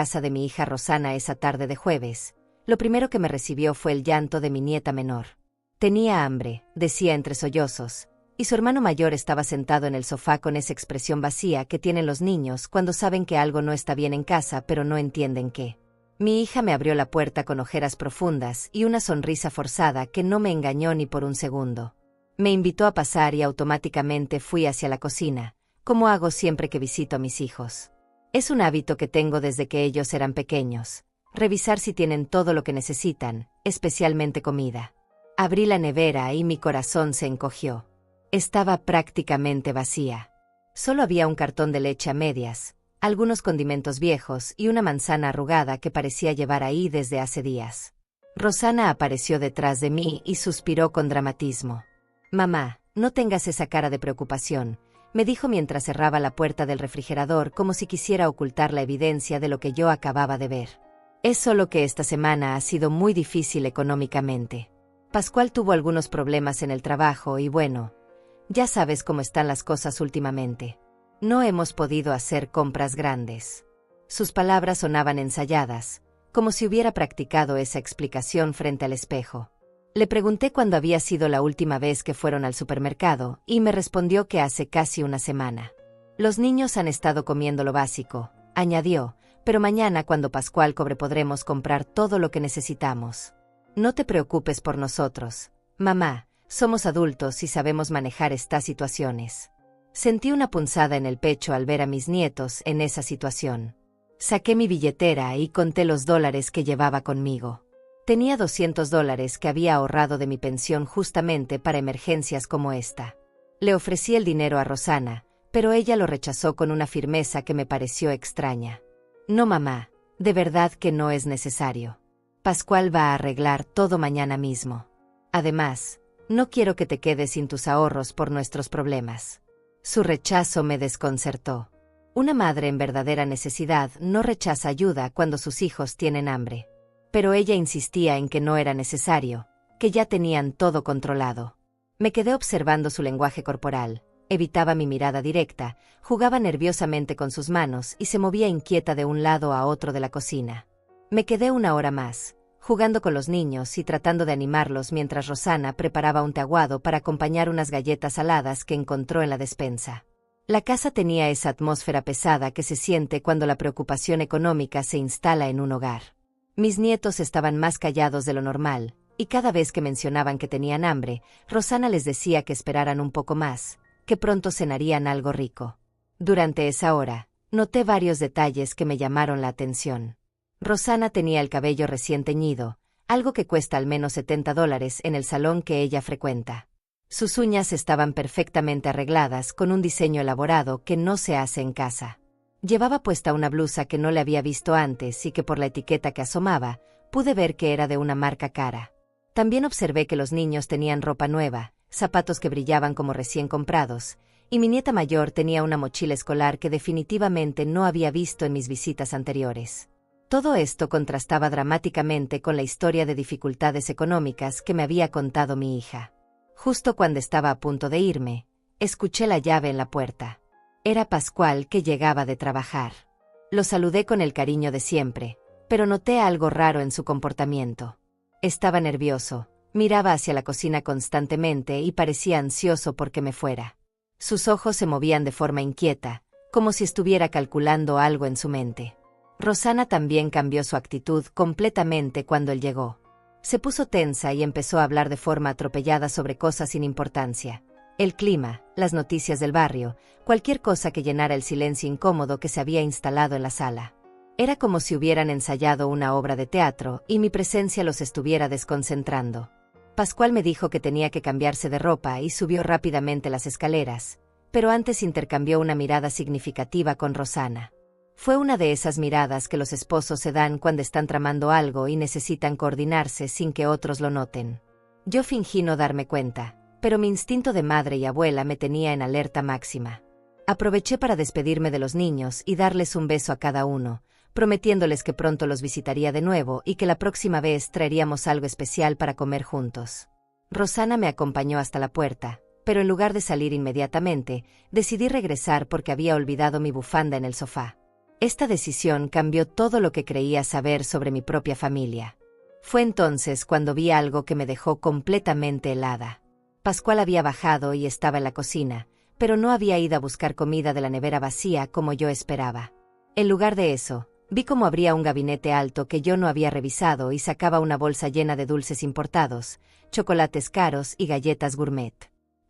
casa de mi hija Rosana esa tarde de jueves, lo primero que me recibió fue el llanto de mi nieta menor. Tenía hambre, decía entre sollozos, y su hermano mayor estaba sentado en el sofá con esa expresión vacía que tienen los niños cuando saben que algo no está bien en casa pero no entienden qué. Mi hija me abrió la puerta con ojeras profundas y una sonrisa forzada que no me engañó ni por un segundo. Me invitó a pasar y automáticamente fui hacia la cocina, como hago siempre que visito a mis hijos. Es un hábito que tengo desde que ellos eran pequeños, revisar si tienen todo lo que necesitan, especialmente comida. Abrí la nevera y mi corazón se encogió. Estaba prácticamente vacía. Solo había un cartón de leche a medias, algunos condimentos viejos y una manzana arrugada que parecía llevar ahí desde hace días. Rosana apareció detrás de mí y suspiró con dramatismo. «Mamá, no tengas esa cara de preocupación», me dijo mientras cerraba la puerta del refrigerador como si quisiera ocultar la evidencia de lo que yo acababa de ver. «Es solo que esta semana ha sido muy difícil económicamente. Pascual tuvo algunos problemas en el trabajo y bueno, ya sabes cómo están las cosas últimamente. No hemos podido hacer compras grandes». Sus palabras sonaban ensayadas, como si hubiera practicado esa explicación frente al espejo. Le pregunté cuándo había sido la última vez que fueron al supermercado y me respondió que hace casi una semana. «Los niños han estado comiendo lo básico», añadió, «pero mañana cuando Pascual cobre podremos comprar todo lo que necesitamos. No te preocupes por nosotros, mamá, somos adultos y sabemos manejar estas situaciones». Sentí una punzada en el pecho al ver a mis nietos en esa situación. Saqué mi billetera y conté los dólares que llevaba conmigo. Tenía $200 que había ahorrado de mi pensión justamente para emergencias como esta. Le ofrecí el dinero a Rosana, pero ella lo rechazó con una firmeza que me pareció extraña. «No, mamá, de verdad que no es necesario. Pascual va a arreglar todo mañana mismo. Además, no quiero que te quedes sin tus ahorros por nuestros problemas». Su rechazo me desconcertó. Una madre en verdadera necesidad no rechaza ayuda cuando sus hijos tienen hambre. Pero ella insistía en que no era necesario, que ya tenían todo controlado. Me quedé observando su lenguaje corporal, evitaba mi mirada directa, jugaba nerviosamente con sus manos y se movía inquieta de un lado a otro de la cocina. Me quedé una hora más, jugando con los niños y tratando de animarlos mientras Rosana preparaba un té aguado para acompañar unas galletas saladas que encontró en la despensa. La casa tenía esa atmósfera pesada que se siente cuando la preocupación económica se instala en un hogar. Mis nietos estaban más callados de lo normal, y cada vez que mencionaban que tenían hambre, Rosana les decía que esperaran un poco más, que pronto cenarían algo rico. Durante esa hora, noté varios detalles que me llamaron la atención. Rosana tenía el cabello recién teñido, algo que cuesta al menos $70 en el salón que ella frecuenta. Sus uñas estaban perfectamente arregladas con un diseño elaborado que no se hace en casa. Llevaba puesta una blusa que no le había visto antes y que por la etiqueta que asomaba, pude ver que era de una marca cara. También observé que los niños tenían ropa nueva, zapatos que brillaban como recién comprados, y mi nieta mayor tenía una mochila escolar que definitivamente no había visto en mis visitas anteriores. Todo esto contrastaba dramáticamente con la historia de dificultades económicas que me había contado mi hija. Justo cuando estaba a punto de irme, escuché la llave en la puerta. Era Pascual que llegaba de trabajar. Lo saludé con el cariño de siempre, pero noté algo raro en su comportamiento. Estaba nervioso, miraba hacia la cocina constantemente y parecía ansioso porque me fuera. Sus ojos se movían de forma inquieta, como si estuviera calculando algo en su mente. Rosana también cambió su actitud completamente cuando él llegó. Se puso tensa y empezó a hablar de forma atropellada sobre cosas sin importancia. El clima, las noticias del barrio, cualquier cosa que llenara el silencio incómodo que se había instalado en la sala. Era como si hubieran ensayado una obra de teatro y mi presencia los estuviera desconcentrando. Pascual me dijo que tenía que cambiarse de ropa y subió rápidamente las escaleras, pero antes intercambió una mirada significativa con Rosana. Fue una de esas miradas que los esposos se dan cuando están tramando algo y necesitan coordinarse sin que otros lo noten. Yo fingí no darme cuenta, pero mi instinto de madre y abuela me tenía en alerta máxima. Aproveché para despedirme de los niños y darles un beso a cada uno, prometiéndoles que pronto los visitaría de nuevo y que la próxima vez traeríamos algo especial para comer juntos. Rosana me acompañó hasta la puerta, pero en lugar de salir inmediatamente, decidí regresar porque había olvidado mi bufanda en el sofá. Esta decisión cambió todo lo que creía saber sobre mi propia familia. Fue entonces cuando vi algo que me dejó completamente helada. Pascual había bajado y estaba en la cocina, pero no había ido a buscar comida de la nevera vacía como yo esperaba. En lugar de eso, vi cómo abría un gabinete alto que yo no había revisado y sacaba una bolsa llena de dulces importados, chocolates caros y galletas gourmet.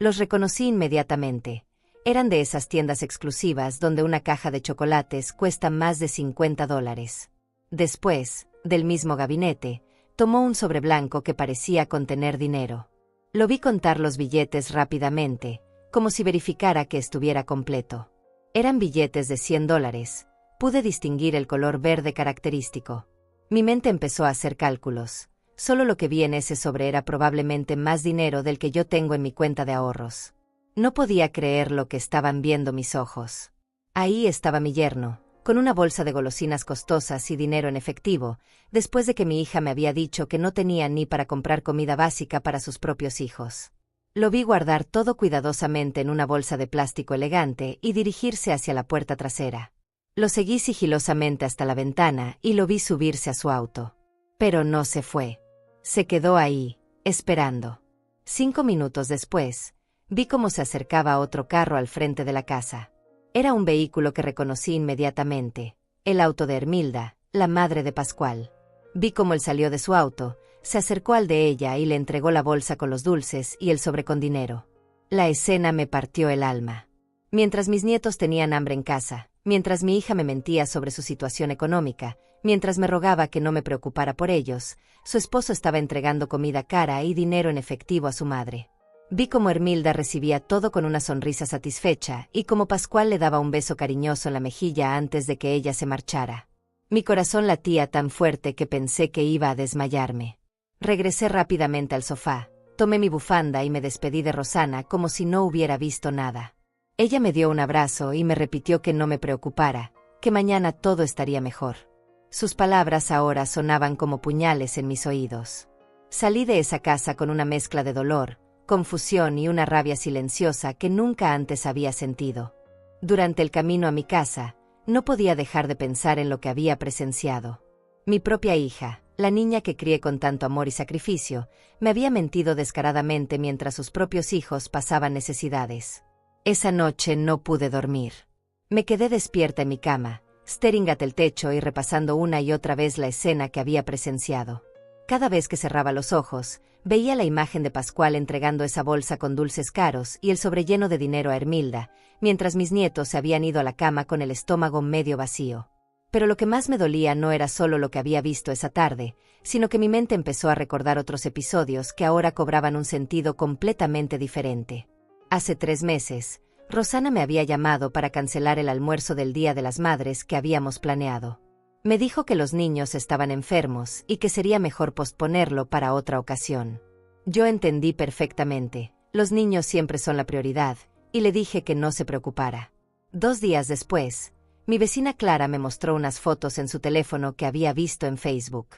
Los reconocí inmediatamente. Eran de esas tiendas exclusivas donde una caja de chocolates cuesta más de $50. Después, del mismo gabinete, tomó un sobre blanco que parecía contener dinero. Lo vi contar los billetes rápidamente, como si verificara que estuviera completo. Eran billetes de $100. Pude distinguir el color verde característico. Mi mente empezó a hacer cálculos. Solo lo que vi en ese sobre era probablemente más dinero del que yo tengo en mi cuenta de ahorros. No podía creer lo que estaban viendo mis ojos. Ahí estaba mi yerno, con una bolsa de golosinas costosas y dinero en efectivo, después de que mi hija me había dicho que no tenía ni para comprar comida básica para sus propios hijos. Lo vi guardar todo cuidadosamente en una bolsa de plástico elegante y dirigirse hacia la puerta trasera. Lo seguí sigilosamente hasta la ventana y lo vi subirse a su auto. Pero no se fue. Se quedó ahí, esperando. 5 minutos después, vi cómo se acercaba otro carro al frente de la casa. Era un vehículo que reconocí inmediatamente, el auto de Hermilda, la madre de Pascual. Vi cómo él salió de su auto, se acercó al de ella y le entregó la bolsa con los dulces y el sobre con dinero. La escena me partió el alma. Mientras mis nietos tenían hambre en casa, mientras mi hija me mentía sobre su situación económica, mientras me rogaba que no me preocupara por ellos, su esposo estaba entregando comida cara y dinero en efectivo a su madre. Vi cómo Hermilda recibía todo con una sonrisa satisfecha y cómo Pascual le daba un beso cariñoso en la mejilla antes de que ella se marchara. Mi corazón latía tan fuerte que pensé que iba a desmayarme. Regresé rápidamente al sofá, tomé mi bufanda y me despedí de Rosana como si no hubiera visto nada. Ella me dio un abrazo y me repitió que no me preocupara, que mañana todo estaría mejor. Sus palabras ahora sonaban como puñales en mis oídos. Salí de esa casa con una mezcla de dolor, confusión y una rabia silenciosa que nunca antes había sentido. Durante el camino a mi casa, no podía dejar de pensar en lo que había presenciado. Mi propia hija, la niña que crié con tanto amor y sacrificio, me había mentido descaradamente mientras sus propios hijos pasaban necesidades. Esa noche no pude dormir. Me quedé despierta en mi cama, staring at el techo y repasando una y otra vez la escena que había presenciado. Cada vez que cerraba los ojos, veía la imagen de Pascual entregando esa bolsa con dulces caros y el sobre lleno de dinero a Hermilda, mientras mis nietos se habían ido a la cama con el estómago medio vacío. Pero lo que más me dolía no era solo lo que había visto esa tarde, sino que mi mente empezó a recordar otros episodios que ahora cobraban un sentido completamente diferente. Hace 3 meses, Rosana me había llamado para cancelar el almuerzo del Día de las Madres que habíamos planeado. Me dijo que los niños estaban enfermos y que sería mejor posponerlo para otra ocasión. Yo entendí perfectamente, los niños siempre son la prioridad, y le dije que no se preocupara. 2 días después, mi vecina Clara me mostró unas fotos en su teléfono que había visto en Facebook.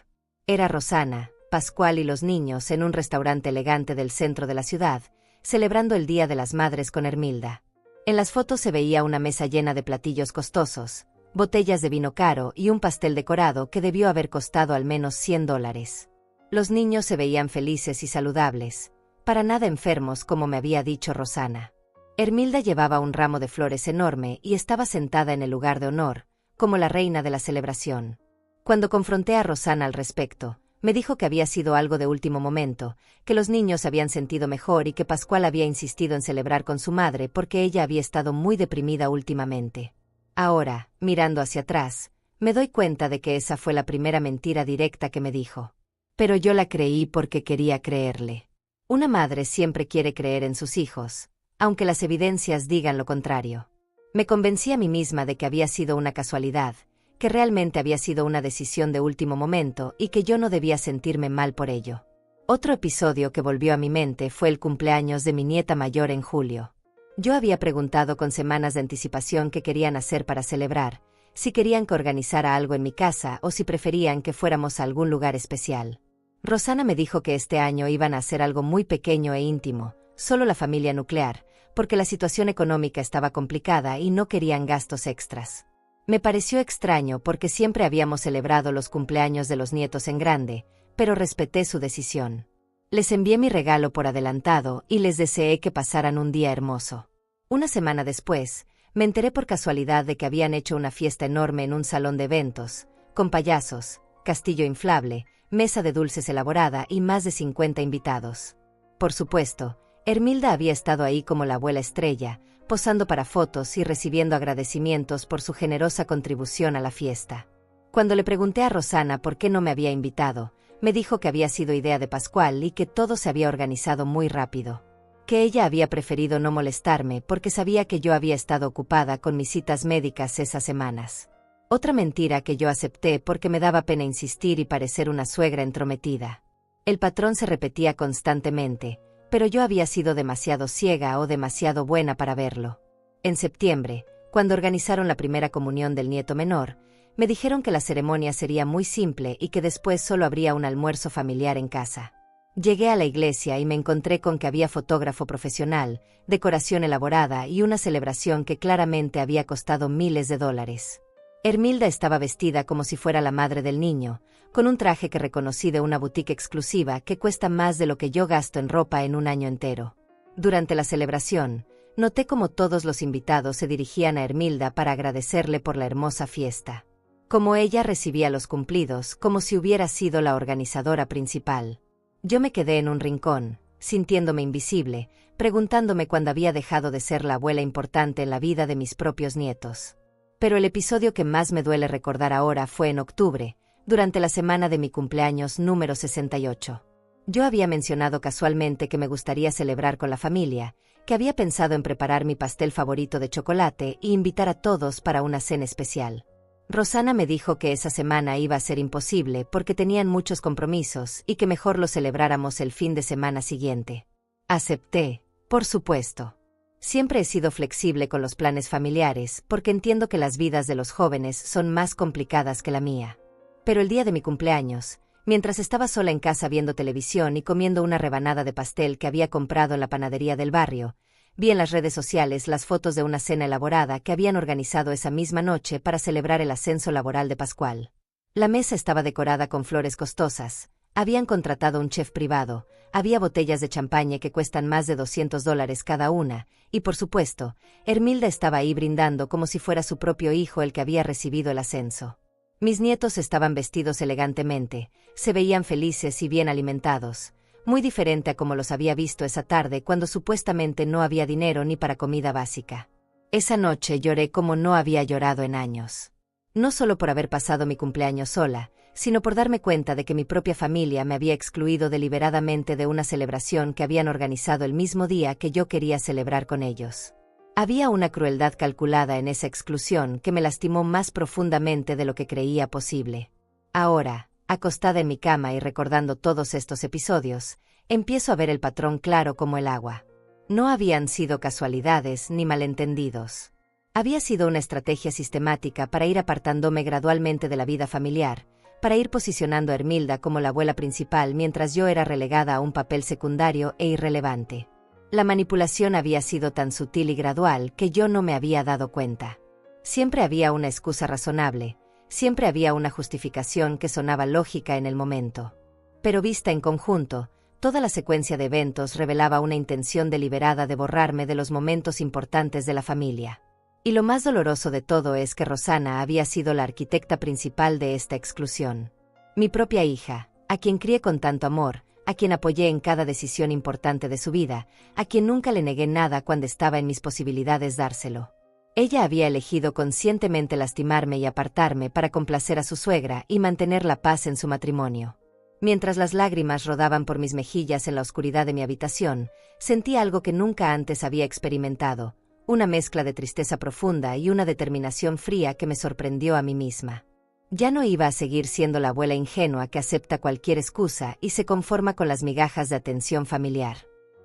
Era Rosana, Pascual y los niños en un restaurante elegante del centro de la ciudad, celebrando el Día de las Madres con Hermilda. En las fotos se veía una mesa llena de platillos costosos, botellas de vino caro y un pastel decorado que debió haber costado al menos $100. Los niños se veían felices y saludables, para nada enfermos como me había dicho Rosana. Hermilda llevaba un ramo de flores enorme y estaba sentada en el lugar de honor, como la reina de la celebración. Cuando confronté a Rosana al respecto, me dijo que había sido algo de último momento, que los niños se habían sentido mejor y que Pascual había insistido en celebrar con su madre porque ella había estado muy deprimida últimamente. Ahora, mirando hacia atrás, me doy cuenta de que esa fue la primera mentira directa que me dijo. Pero yo la creí porque quería creerle. Una madre siempre quiere creer en sus hijos, aunque las evidencias digan lo contrario. Me convencí a mí misma de que había sido una casualidad, que realmente había sido una decisión de último momento y que yo no debía sentirme mal por ello. Otro episodio que volvió a mi mente fue el cumpleaños de mi nieta mayor en julio. Yo había preguntado con semanas de anticipación qué querían hacer para celebrar, si querían que organizara algo en mi casa o si preferían que fuéramos a algún lugar especial. Rosana me dijo que este año iban a hacer algo muy pequeño e íntimo, solo la familia nuclear, porque la situación económica estaba complicada y no querían gastos extras. Me pareció extraño porque siempre habíamos celebrado los cumpleaños de los nietos en grande, pero respeté su decisión. Les envié mi regalo por adelantado y les deseé que pasaran un día hermoso. Una semana después, me enteré por casualidad de que habían hecho una fiesta enorme en un salón de eventos, con payasos, castillo inflable, mesa de dulces elaborada y más de 50 invitados. Por supuesto, Hermilda había estado ahí como la abuela estrella, posando para fotos y recibiendo agradecimientos por su generosa contribución a la fiesta. Cuando le pregunté a Rosana por qué no me había invitado, me dijo que había sido idea de Pascual y que todo se había organizado muy rápido. Que ella había preferido no molestarme porque sabía que yo había estado ocupada con mis citas médicas esas semanas. Otra mentira que yo acepté porque me daba pena insistir y parecer una suegra entrometida. El patrón se repetía constantemente, pero yo había sido demasiado ciega o demasiado buena para verlo. En septiembre, cuando organizaron la primera comunión del nieto menor, me dijeron que la ceremonia sería muy simple y que después solo habría un almuerzo familiar en casa. Llegué a la iglesia y me encontré con que había fotógrafo profesional, decoración elaborada y una celebración que claramente había costado miles de dólares. Hermilda estaba vestida como si fuera la madre del niño, con un traje que reconocí de una boutique exclusiva que cuesta más de lo que yo gasto en ropa en un año entero. Durante la celebración, noté cómo todos los invitados se dirigían a Hermilda para agradecerle por la hermosa fiesta. Como ella recibía los cumplidos, como si hubiera sido la organizadora principal. Yo me quedé en un rincón, sintiéndome invisible, preguntándome cuándo había dejado de ser la abuela importante en la vida de mis propios nietos. Pero el episodio que más me duele recordar ahora fue en octubre, durante la semana de mi cumpleaños número 68. Yo había mencionado casualmente que me gustaría celebrar con la familia, que había pensado en preparar mi pastel favorito de chocolate y invitar a todos para una cena especial. Rosana me dijo que esa semana iba a ser imposible porque tenían muchos compromisos y que mejor lo celebráramos el fin de semana siguiente. Acepté, por supuesto. Siempre he sido flexible con los planes familiares porque entiendo que las vidas de los jóvenes son más complicadas que la mía. Pero el día de mi cumpleaños, mientras estaba sola en casa viendo televisión y comiendo una rebanada de pastel que había comprado en la panadería del barrio, vi en las redes sociales las fotos de una cena elaborada que habían organizado esa misma noche para celebrar el ascenso laboral de Pascual. La mesa estaba decorada con flores costosas, habían contratado un chef privado, había botellas de champaña que cuestan más de $200 cada una, y por supuesto, Hermilda estaba ahí brindando como si fuera su propio hijo el que había recibido el ascenso. Mis nietos estaban vestidos elegantemente, se veían felices y bien alimentados, muy diferente a como los había visto esa tarde cuando supuestamente no había dinero ni para comida básica. Esa noche lloré como no había llorado en años. No solo por haber pasado mi cumpleaños sola, sino por darme cuenta de que mi propia familia me había excluido deliberadamente de una celebración que habían organizado el mismo día que yo quería celebrar con ellos. Había una crueldad calculada en esa exclusión que me lastimó más profundamente de lo que creía posible. Ahora, acostada en mi cama y recordando todos estos episodios, empiezo a ver el patrón claro como el agua. No habían sido casualidades ni malentendidos. Había sido una estrategia sistemática para ir apartándome gradualmente de la vida familiar, para ir posicionando a Hermilda como la abuela principal mientras yo era relegada a un papel secundario e irrelevante. La manipulación había sido tan sutil y gradual que yo no me había dado cuenta. Siempre había una excusa razonable, siempre había una justificación que sonaba lógica en el momento. Pero vista en conjunto, toda la secuencia de eventos revelaba una intención deliberada de borrarme de los momentos importantes de la familia. Y lo más doloroso de todo es que Rosana había sido la arquitecta principal de esta exclusión. Mi propia hija, a quien crié con tanto amor, a quien apoyé en cada decisión importante de su vida, a quien nunca le negué nada cuando estaba en mis posibilidades dárselo. Ella había elegido conscientemente lastimarme y apartarme para complacer a su suegra y mantener la paz en su matrimonio. Mientras las lágrimas rodaban por mis mejillas en la oscuridad de mi habitación, sentí algo que nunca antes había experimentado, una mezcla de tristeza profunda y una determinación fría que me sorprendió a mí misma. Ya no iba a seguir siendo la abuela ingenua que acepta cualquier excusa y se conforma con las migajas de atención familiar.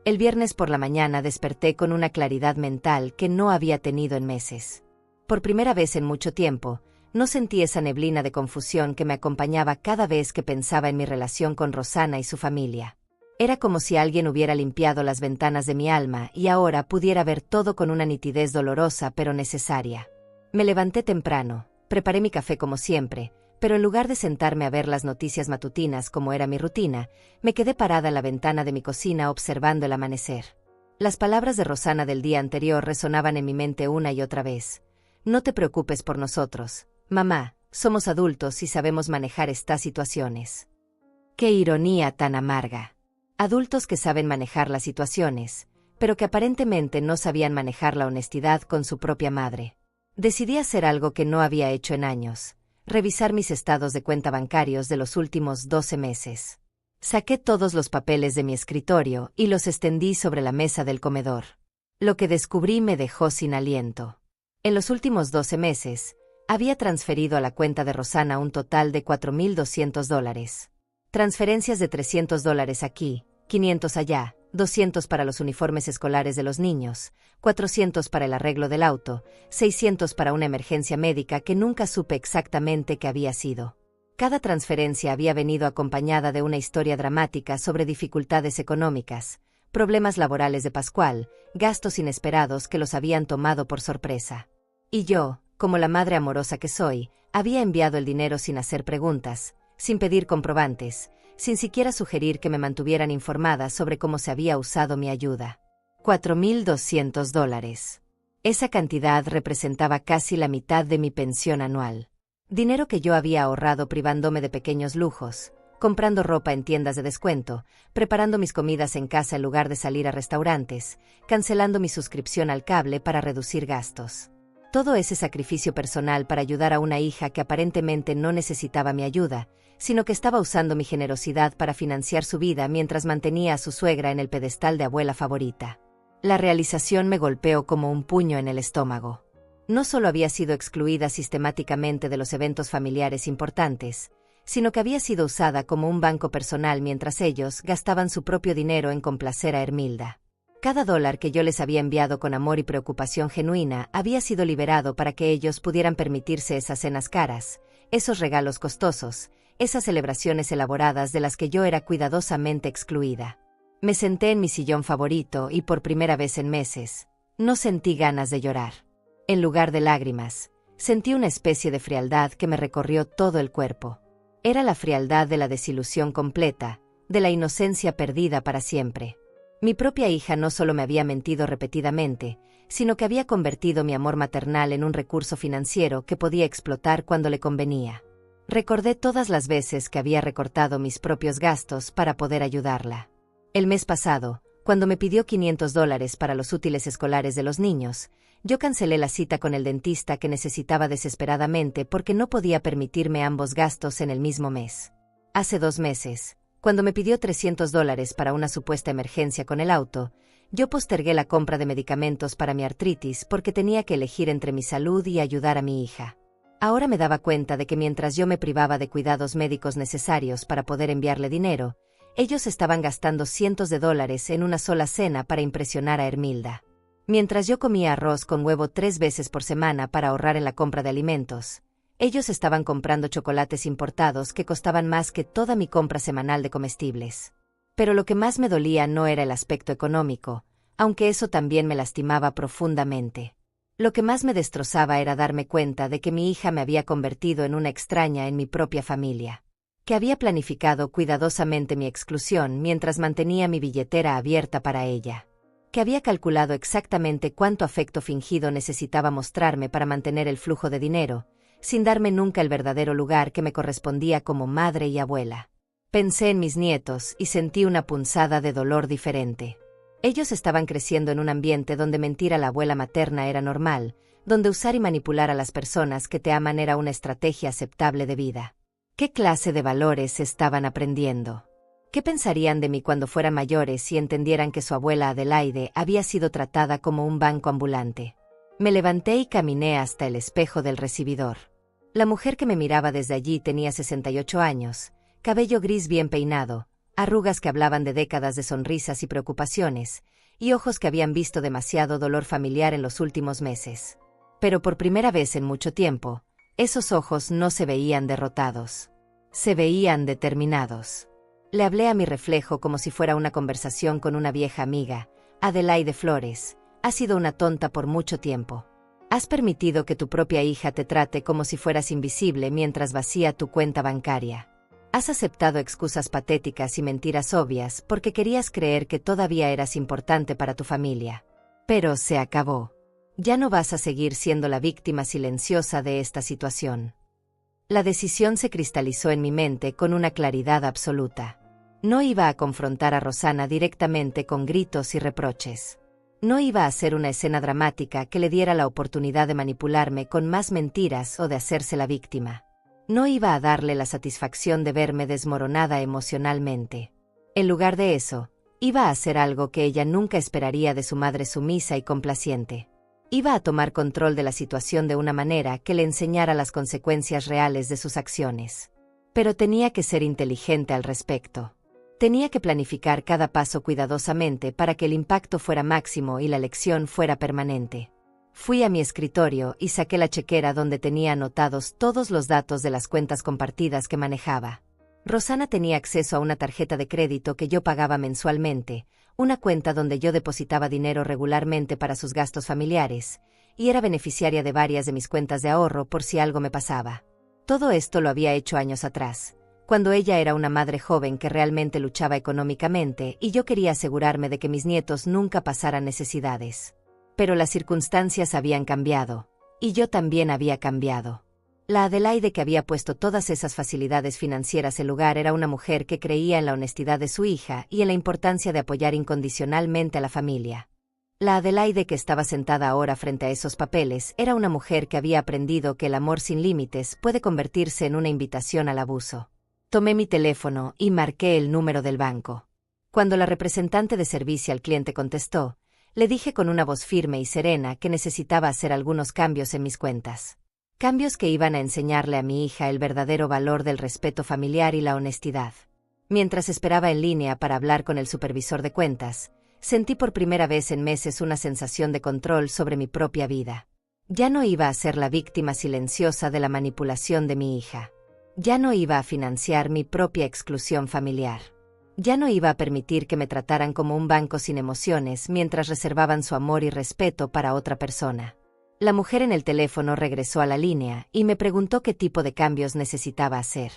El viernes por la mañana desperté con una claridad mental que no había tenido en meses. Por primera vez en mucho tiempo, no sentí esa neblina de confusión que me acompañaba cada vez que pensaba en mi relación con Rosana y su familia. Era como si alguien hubiera limpiado las ventanas de mi alma y ahora pudiera ver todo con una nitidez dolorosa pero necesaria. Me levanté temprano, preparé mi café como siempre, pero en lugar de sentarme a ver las noticias matutinas como era mi rutina, me quedé parada en la ventana de mi cocina observando el amanecer. Las palabras de Rosana del día anterior resonaban en mi mente una y otra vez. No te preocupes por nosotros, mamá, somos adultos y sabemos manejar estas situaciones. Qué ironía tan amarga. Adultos que saben manejar las situaciones, pero que aparentemente no sabían manejar la honestidad con su propia madre. Decidí hacer algo que no había hecho en años: revisar mis estados de cuenta bancarios de los últimos 12 meses. Saqué todos los papeles de mi escritorio y los extendí sobre la mesa del comedor. Lo que descubrí me dejó sin aliento. En los últimos 12 meses, había transferido a la cuenta de Rosana un total de $4,200. Transferencias de $300 aquí, 500 allá, 200 para los uniformes escolares de los niños, 400 para el arreglo del auto, 600 para una emergencia médica que nunca supe exactamente qué había sido. Cada transferencia había venido acompañada de una historia dramática sobre dificultades económicas, problemas laborales de Pascual, gastos inesperados que los habían tomado por sorpresa. Y yo, como la madre amorosa que soy, había enviado el dinero sin hacer preguntas, sin pedir comprobantes, sin siquiera sugerir que me mantuvieran informada sobre cómo se había usado mi ayuda. $4,200. Esa cantidad representaba casi la mitad de mi pensión anual. Dinero que yo había ahorrado privándome de pequeños lujos, comprando ropa en tiendas de descuento, preparando mis comidas en casa en lugar de salir a restaurantes, cancelando mi suscripción al cable para reducir gastos. Todo ese sacrificio personal para ayudar a una hija que aparentemente no necesitaba mi ayuda, sino que estaba usando mi generosidad para financiar su vida mientras mantenía a su suegra en el pedestal de abuela favorita. La realización me golpeó como un puño en el estómago. No solo había sido excluida sistemáticamente de los eventos familiares importantes, sino que había sido usada como un banco personal mientras ellos gastaban su propio dinero en complacer a Hermilda. Cada dólar que yo les había enviado con amor y preocupación genuina había sido liberado para que ellos pudieran permitirse esas cenas caras, esos regalos costosos, esas celebraciones elaboradas de las que yo era cuidadosamente excluida. Me senté en mi sillón favorito y por primera vez en meses, no sentí ganas de llorar. En lugar de lágrimas, sentí una especie de frialdad que me recorrió todo el cuerpo. Era la frialdad de la desilusión completa, de la inocencia perdida para siempre. Mi propia hija no solo me había mentido repetidamente, sino que había convertido mi amor maternal en un recurso financiero que podía explotar cuando le convenía. Recordé todas las veces que había recortado mis propios gastos para poder ayudarla. El mes pasado, cuando me pidió $500 para los útiles escolares de los niños, yo cancelé la cita con el dentista que necesitaba desesperadamente porque no podía permitirme ambos gastos en el mismo mes. Hace 2 meses, cuando me pidió $300 para una supuesta emergencia con el auto, yo postergué la compra de medicamentos para mi artritis porque tenía que elegir entre mi salud y ayudar a mi hija. Ahora me daba cuenta de que mientras yo me privaba de cuidados médicos necesarios para poder enviarle dinero, ellos estaban gastando cientos de dólares en una sola cena para impresionar a Hermilda. Mientras yo comía arroz con huevo 3 veces por semana para ahorrar en la compra de alimentos, ellos estaban comprando chocolates importados que costaban más que toda mi compra semanal de comestibles. Pero lo que más me dolía no era el aspecto económico, aunque eso también me lastimaba profundamente. Lo que más me destrozaba era darme cuenta de que mi hija me había convertido en una extraña en mi propia familia, que había planificado cuidadosamente mi exclusión mientras mantenía mi billetera abierta para ella, que había calculado exactamente cuánto afecto fingido necesitaba mostrarme para mantener el flujo de dinero, sin darme nunca el verdadero lugar que me correspondía como madre y abuela. Pensé en mis nietos y sentí una punzada de dolor diferente. Ellos estaban creciendo en un ambiente donde mentir a la abuela materna era normal, donde usar y manipular a las personas que te aman era una estrategia aceptable de vida. ¿Qué clase de valores estaban aprendiendo? ¿Qué pensarían de mí cuando fueran mayores y entendieran que su abuela Adelaide había sido tratada como un banco ambulante? Me levanté y caminé hasta el espejo del recibidor. La mujer que me miraba desde allí tenía 68 años, cabello gris bien peinado, arrugas que hablaban de décadas de sonrisas y preocupaciones, y ojos que habían visto demasiado dolor familiar en los últimos meses. Pero por primera vez en mucho tiempo, esos ojos no se veían derrotados. Se veían determinados. Le hablé a mi reflejo como si fuera una conversación con una vieja amiga. Adelaide Flores, has sido una tonta por mucho tiempo. Has permitido que tu propia hija te trate como si fueras invisible mientras vacía tu cuenta bancaria. Has aceptado excusas patéticas y mentiras obvias porque querías creer que todavía eras importante para tu familia. Pero se acabó. Ya no vas a seguir siendo la víctima silenciosa de esta situación. La decisión se cristalizó en mi mente con una claridad absoluta. No iba a confrontar a Rosanna directamente con gritos y reproches. No iba a hacer una escena dramática que le diera la oportunidad de manipularme con más mentiras o de hacerse la víctima. No iba a darle la satisfacción de verme desmoronada emocionalmente. En lugar de eso, iba a hacer algo que ella nunca esperaría de su madre sumisa y complaciente. Iba a tomar control de la situación de una manera que le enseñara las consecuencias reales de sus acciones. Pero tenía que ser inteligente al respecto. Tenía que planificar cada paso cuidadosamente para que el impacto fuera máximo y la lección fuera permanente. Fui a mi escritorio y saqué la chequera donde tenía anotados todos los datos de las cuentas compartidas que manejaba. Rosanna tenía acceso a una tarjeta de crédito que yo pagaba mensualmente, una cuenta donde yo depositaba dinero regularmente para sus gastos familiares, y era beneficiaria de varias de mis cuentas de ahorro por si algo me pasaba. Todo esto lo había hecho años atrás, cuando ella era una madre joven que realmente luchaba económicamente y yo quería asegurarme de que mis nietos nunca pasaran necesidades. Pero las circunstancias habían cambiado, y yo también había cambiado. La Adelaide que había puesto todas esas facilidades financieras en lugar era una mujer que creía en la honestidad de su hija y en la importancia de apoyar incondicionalmente a la familia. La Adelaide que estaba sentada ahora frente a esos papeles era una mujer que había aprendido que el amor sin límites puede convertirse en una invitación al abuso. Tomé mi teléfono y marqué el número del banco. Cuando la representante de servicio al cliente contestó, le dije con una voz firme y serena que necesitaba hacer algunos cambios en mis cuentas. Cambios que iban a enseñarle a mi hija el verdadero valor del respeto familiar y la honestidad. Mientras esperaba en línea para hablar con el supervisor de cuentas, sentí por primera vez en meses una sensación de control sobre mi propia vida. Ya no iba a ser la víctima silenciosa de la manipulación de mi hija. Ya no iba a financiar mi propia exclusión familiar. Ya no iba a permitir que me trataran como un banco sin emociones mientras reservaban su amor y respeto para otra persona. La mujer en el teléfono regresó a la línea y me preguntó qué tipo de cambios necesitaba hacer.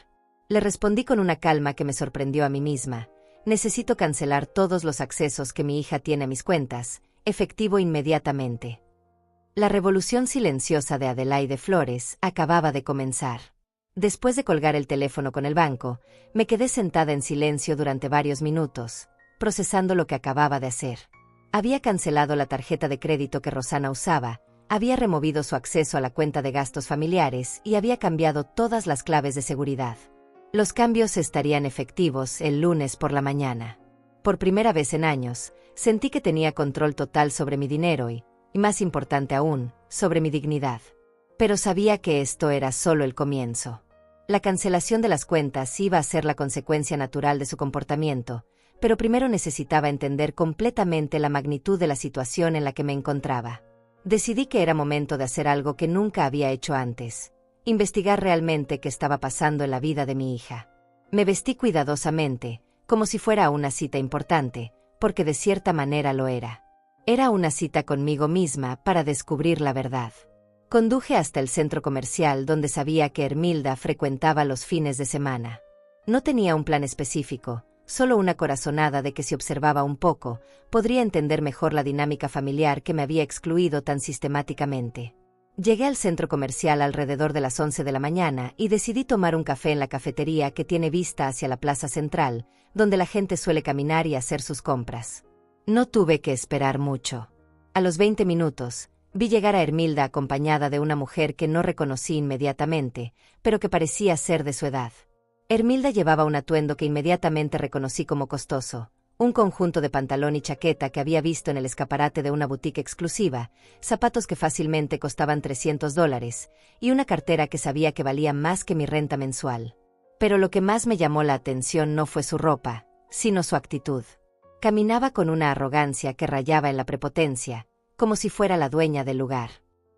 Le respondí con una calma que me sorprendió a mí misma. Necesito cancelar todos los accesos que mi hija tiene a mis cuentas, efectivo inmediatamente. La revolución silenciosa de Adelaide Flores acababa de comenzar. Después de colgar el teléfono con el banco, me quedé sentada en silencio durante varios minutos, procesando lo que acababa de hacer. Había cancelado la tarjeta de crédito que Rosanna usaba, había removido su acceso a la cuenta de gastos familiares y había cambiado todas las claves de seguridad. Los cambios estarían efectivos el lunes por la mañana. Por primera vez en años, sentí que tenía control total sobre mi dinero y más importante aún, sobre mi dignidad. Pero sabía que esto era solo el comienzo. La cancelación de las cuentas iba a ser la consecuencia natural de su comportamiento, pero primero necesitaba entender completamente la magnitud de la situación en la que me encontraba. Decidí que era momento de hacer algo que nunca había hecho antes: investigar realmente qué estaba pasando en la vida de mi hija. Me vestí cuidadosamente, como si fuera una cita importante, porque de cierta manera lo era. Era una cita conmigo misma para descubrir la verdad. Conduje hasta el centro comercial donde sabía que Hermilda frecuentaba los fines de semana. No tenía un plan específico, solo una corazonada de que si observaba un poco, podría entender mejor la dinámica familiar que me había excluido tan sistemáticamente. Llegué al centro comercial alrededor de las 11 de la mañana y decidí tomar un café en la cafetería que tiene vista hacia la plaza central, donde la gente suele caminar y hacer sus compras. No tuve que esperar mucho. A los 20 minutos, vi llegar a Hermilda acompañada de una mujer que no reconocí inmediatamente, pero que parecía ser de su edad. Hermilda llevaba un atuendo que inmediatamente reconocí como costoso: un conjunto de pantalón y chaqueta que había visto en el escaparate de una boutique exclusiva, zapatos que fácilmente costaban $300, y una cartera que sabía que valía más que mi renta mensual. Pero lo que más me llamó la atención no fue su ropa, sino su actitud. Caminaba con una arrogancia que rayaba en la prepotencia, como si fuera la dueña del lugar.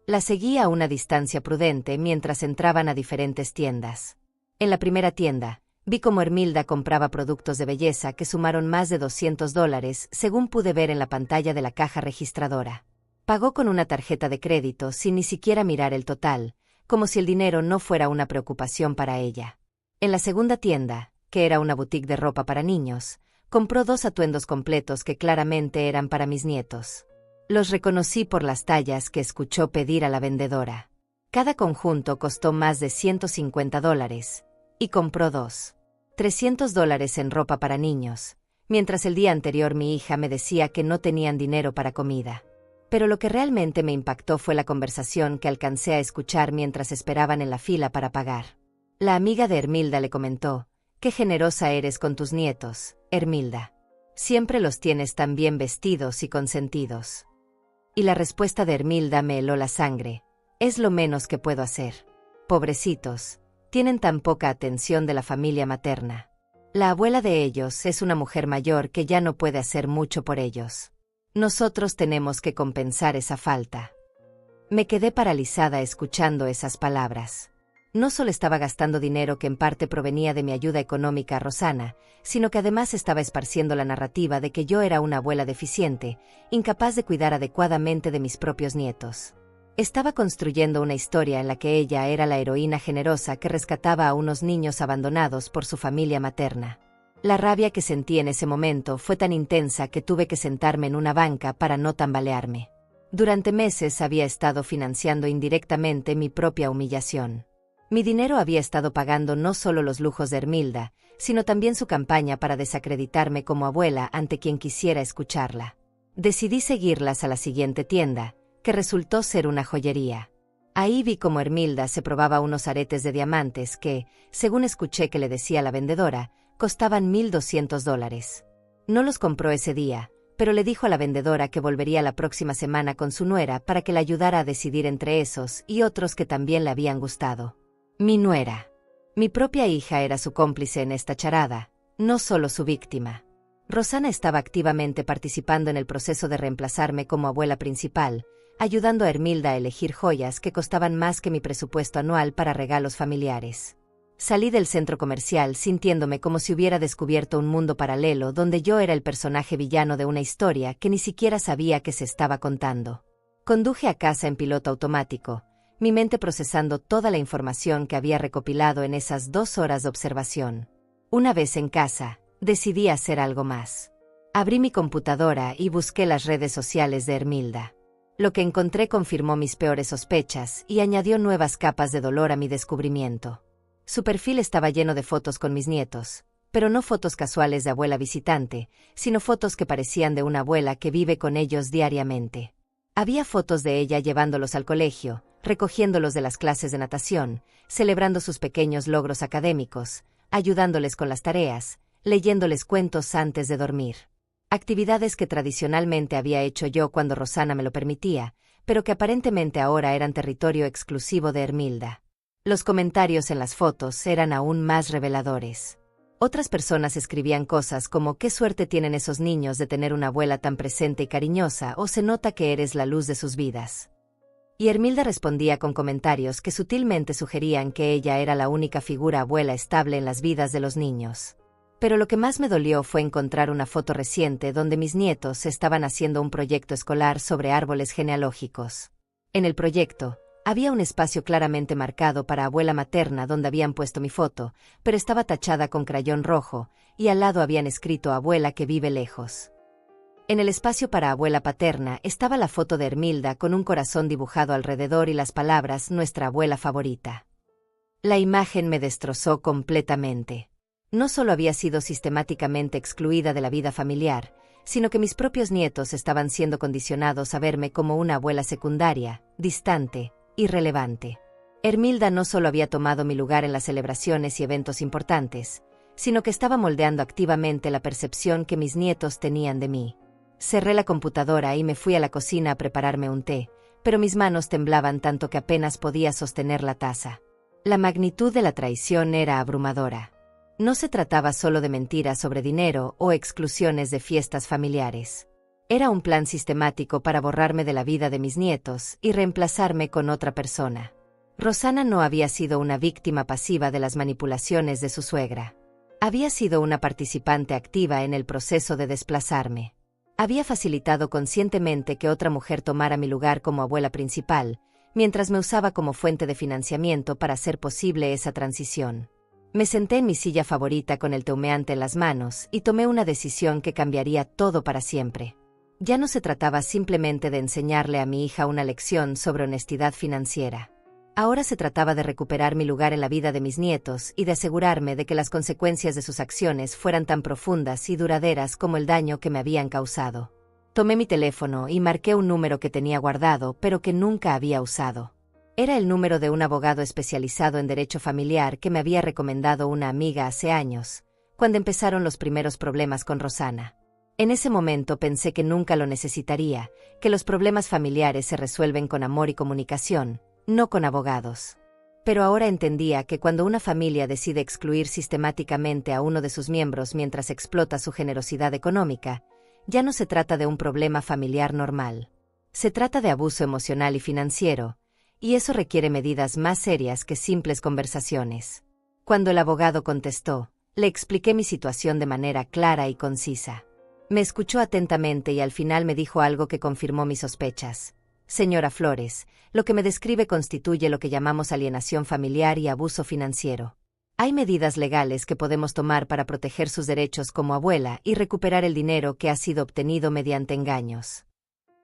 La seguía a una distancia prudente mientras entraban a diferentes tiendas. En la primera tienda, vi cómo Hermilda compraba productos de belleza que sumaron más de $200, según pude ver en la pantalla de la caja registradora. Pagó con una tarjeta de crédito sin ni siquiera mirar el total, como si el dinero no fuera una preocupación para ella. En la segunda tienda, que era una boutique de ropa para niños, compró 2 atuendos completos que claramente eran para mis nietos. Los reconocí por las tallas que escuchó pedir a la vendedora. Cada conjunto costó más de $150, y compró 2. $300 en ropa para niños, mientras el día anterior mi hija me decía que no tenían dinero para comida. Pero lo que realmente me impactó fue la conversación que alcancé a escuchar mientras esperaban en la fila para pagar. La amiga de Hermilda le comentó: «Qué generosa eres con tus nietos, Hermilda. Siempre los tienes tan bien vestidos y consentidos». Y la respuesta de Hermilda me heló la sangre: «Es lo menos que puedo hacer. Pobrecitos, tienen tan poca atención de la familia materna. La abuela de ellos es una mujer mayor que ya no puede hacer mucho por ellos. Nosotros tenemos que compensar esa falta». Me quedé paralizada escuchando esas palabras. No solo estaba gastando dinero que en parte provenía de mi ayuda económica a Rosana, sino que además estaba esparciendo la narrativa de que yo era una abuela deficiente, incapaz de cuidar adecuadamente de mis propios nietos. Estaba construyendo una historia en la que ella era la heroína generosa que rescataba a unos niños abandonados por su familia materna. La rabia que sentí en ese momento fue tan intensa que tuve que sentarme en una banca para no tambalearme. Durante meses había estado financiando indirectamente mi propia humillación. Mi dinero había estado pagando no solo los lujos de Hermilda, sino también su campaña para desacreditarme como abuela ante quien quisiera escucharla. Decidí seguirlas a la siguiente tienda, que resultó ser una joyería. Ahí vi cómo Hermilda se probaba unos aretes de diamantes que, según escuché que le decía la vendedora, costaban $1,200. No los compró ese día, pero le dijo a la vendedora que volvería la próxima semana con su nuera para que la ayudara a decidir entre esos y otros que también le habían gustado. Mi nuera. Mi propia hija era su cómplice en esta charada, no solo su víctima. Rosana estaba activamente participando en el proceso de reemplazarme como abuela principal, ayudando a Hermilda a elegir joyas que costaban más que mi presupuesto anual para regalos familiares. Salí del centro comercial sintiéndome como si hubiera descubierto un mundo paralelo donde yo era el personaje villano de una historia que ni siquiera sabía que se estaba contando. Conduje a casa en piloto automático, mi mente procesando toda la información que había recopilado en esas 2 horas de observación. Una vez en casa, decidí hacer algo más. Abrí mi computadora y busqué las redes sociales de Hermilda. Lo que encontré confirmó mis peores sospechas y añadió nuevas capas de dolor a mi descubrimiento. Su perfil estaba lleno de fotos con mis nietos, pero no fotos casuales de abuela visitante, sino fotos que parecían de una abuela que vive con ellos diariamente. Había fotos de ella llevándolos al colegio, recogiéndolos de las clases de natación, celebrando sus pequeños logros académicos, ayudándoles con las tareas, leyéndoles cuentos antes de dormir. Actividades que tradicionalmente había hecho yo cuando Rosana me lo permitía, pero que aparentemente ahora eran territorio exclusivo de Hermilda. Los comentarios en las fotos eran aún más reveladores. Otras personas escribían cosas como «qué suerte tienen esos niños de tener una abuela tan presente y cariñosa» o «se nota que eres la luz de sus vidas». Y Hermilda respondía con comentarios que sutilmente sugerían que ella era la única figura abuela estable en las vidas de los niños. Pero lo que más me dolió fue encontrar una foto reciente donde mis nietos estaban haciendo un proyecto escolar sobre árboles genealógicos. En el proyecto, había un espacio claramente marcado para abuela materna donde habían puesto mi foto, pero estaba tachada con crayón rojo, y al lado habían escrito «abuela que vive lejos». En el espacio para abuela paterna estaba la foto de Hermilda con un corazón dibujado alrededor y las palabras «nuestra abuela favorita». La imagen me destrozó completamente. No solo había sido sistemáticamente excluida de la vida familiar, sino que mis propios nietos estaban siendo condicionados a verme como una abuela secundaria, distante, irrelevante. Hermilda no solo había tomado mi lugar en las celebraciones y eventos importantes, sino que estaba moldeando activamente la percepción que mis nietos tenían de mí. Cerré la computadora y me fui a la cocina a prepararme un té, pero mis manos temblaban tanto que apenas podía sostener la taza. La magnitud de la traición era abrumadora. No se trataba solo de mentiras sobre dinero o exclusiones de fiestas familiares. Era un plan sistemático para borrarme de la vida de mis nietos y reemplazarme con otra persona. Rosana no había sido una víctima pasiva de las manipulaciones de su suegra. Había sido una participante activa en el proceso de desplazarme. Había facilitado conscientemente que otra mujer tomara mi lugar como abuela principal, mientras me usaba como fuente de financiamiento para hacer posible esa transición. Me senté en mi silla favorita con el té humeante en las manos y tomé una decisión que cambiaría todo para siempre. Ya no se trataba simplemente de enseñarle a mi hija una lección sobre honestidad financiera. Ahora se trataba de recuperar mi lugar en la vida de mis nietos y de asegurarme de que las consecuencias de sus acciones fueran tan profundas y duraderas como el daño que me habían causado. Tomé mi teléfono y marqué un número que tenía guardado pero que nunca había usado. Era el número de un abogado especializado en derecho familiar que me había recomendado una amiga hace años, cuando empezaron los primeros problemas con Rosana. En ese momento pensé que nunca lo necesitaría, que los problemas familiares se resuelven con amor y comunicación, no con abogados. Pero ahora entendía que cuando una familia decide excluir sistemáticamente a uno de sus miembros mientras explota su generosidad económica, ya no se trata de un problema familiar normal. Se trata de abuso emocional y financiero, y eso requiere medidas más serias que simples conversaciones. Cuando el abogado contestó, le expliqué mi situación de manera clara y concisa. Me escuchó atentamente y al final me dijo algo que confirmó mis sospechas. Señora Flores, lo que me describe constituye lo que llamamos alienación familiar y abuso financiero. Hay medidas legales que podemos tomar para proteger sus derechos como abuela y recuperar el dinero que ha sido obtenido mediante engaños.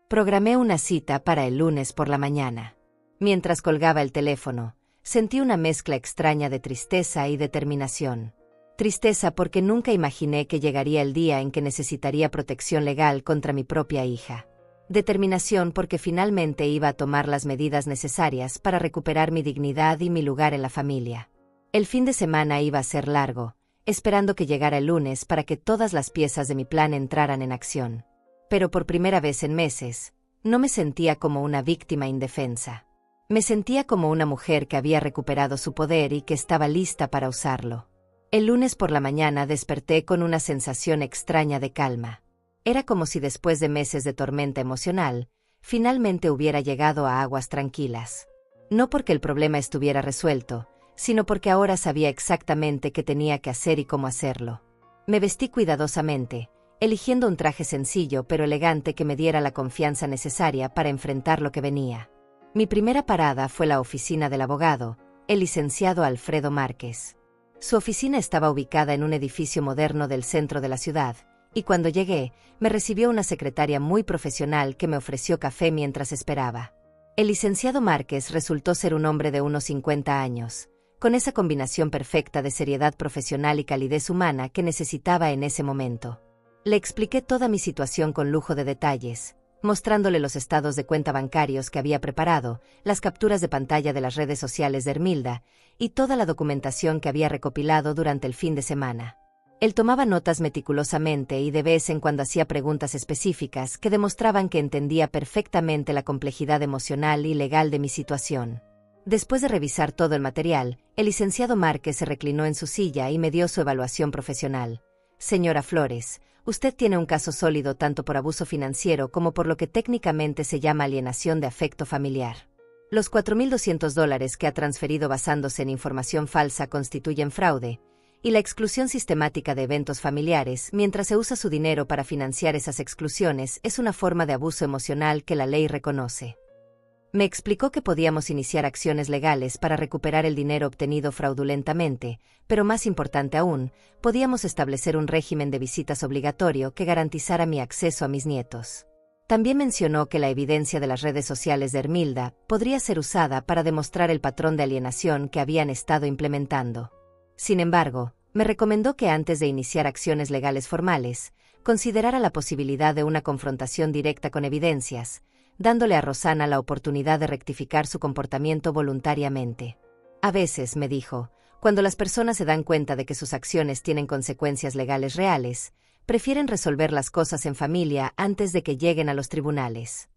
Programé una cita para el lunes por la mañana. Mientras colgaba el teléfono, sentí una mezcla extraña de tristeza y determinación. Tristeza porque nunca imaginé que llegaría el día en que necesitaría protección legal contra mi propia hija. Determinación porque finalmente iba a tomar las medidas necesarias para recuperar mi dignidad y mi lugar en la familia. El fin de semana iba a ser largo, esperando que llegara el lunes para que todas las piezas de mi plan entraran en acción. Pero por primera vez en meses, no me sentía como una víctima indefensa. Me sentía como una mujer que había recuperado su poder y que estaba lista para usarlo. El lunes por la mañana desperté con una sensación extraña de calma. Era como si después de meses de tormenta emocional, finalmente hubiera llegado a aguas tranquilas. No porque el problema estuviera resuelto, sino porque ahora sabía exactamente qué tenía que hacer y cómo hacerlo. Me vestí cuidadosamente, eligiendo un traje sencillo pero elegante que me diera la confianza necesaria para enfrentar lo que venía. Mi primera parada fue la oficina del abogado, el licenciado Alfredo Márquez. Su oficina estaba ubicada en un edificio moderno del centro de la ciudad, y cuando llegué, me recibió una secretaria muy profesional que me ofreció café mientras esperaba. El licenciado Márquez resultó ser un hombre de unos 50 años, con esa combinación perfecta de seriedad profesional y calidez humana que necesitaba en ese momento. Le expliqué toda mi situación con lujo de detalles, mostrándole los estados de cuenta bancarios que había preparado, las capturas de pantalla de las redes sociales de Hermilda y toda la documentación que había recopilado durante el fin de semana. Él tomaba notas meticulosamente y de vez en cuando hacía preguntas específicas que demostraban que entendía perfectamente la complejidad emocional y legal de mi situación. Después de revisar todo el material, el licenciado Márquez se reclinó en su silla y me dio su evaluación profesional. Señora Flores, usted tiene un caso sólido tanto por abuso financiero como por lo que técnicamente se llama alienación de afecto familiar. Los $4,200 que ha transferido basándose en información falsa constituyen fraude, y la exclusión sistemática de eventos familiares mientras se usa su dinero para financiar esas exclusiones es una forma de abuso emocional que la ley reconoce. Me explicó que podíamos iniciar acciones legales para recuperar el dinero obtenido fraudulentamente, pero más importante aún, podíamos establecer un régimen de visitas obligatorio que garantizara mi acceso a mis nietos. También mencionó que la evidencia de las redes sociales de Hermilda podría ser usada para demostrar el patrón de alienación que habían estado implementando. Sin embargo, me recomendó que antes de iniciar acciones legales formales, considerara la posibilidad de una confrontación directa con evidencias, dándole a Rosana la oportunidad de rectificar su comportamiento voluntariamente. A veces, me dijo, cuando las personas se dan cuenta de que sus acciones tienen consecuencias legales reales, prefieren resolver las cosas en familia antes de que lleguen a los tribunales.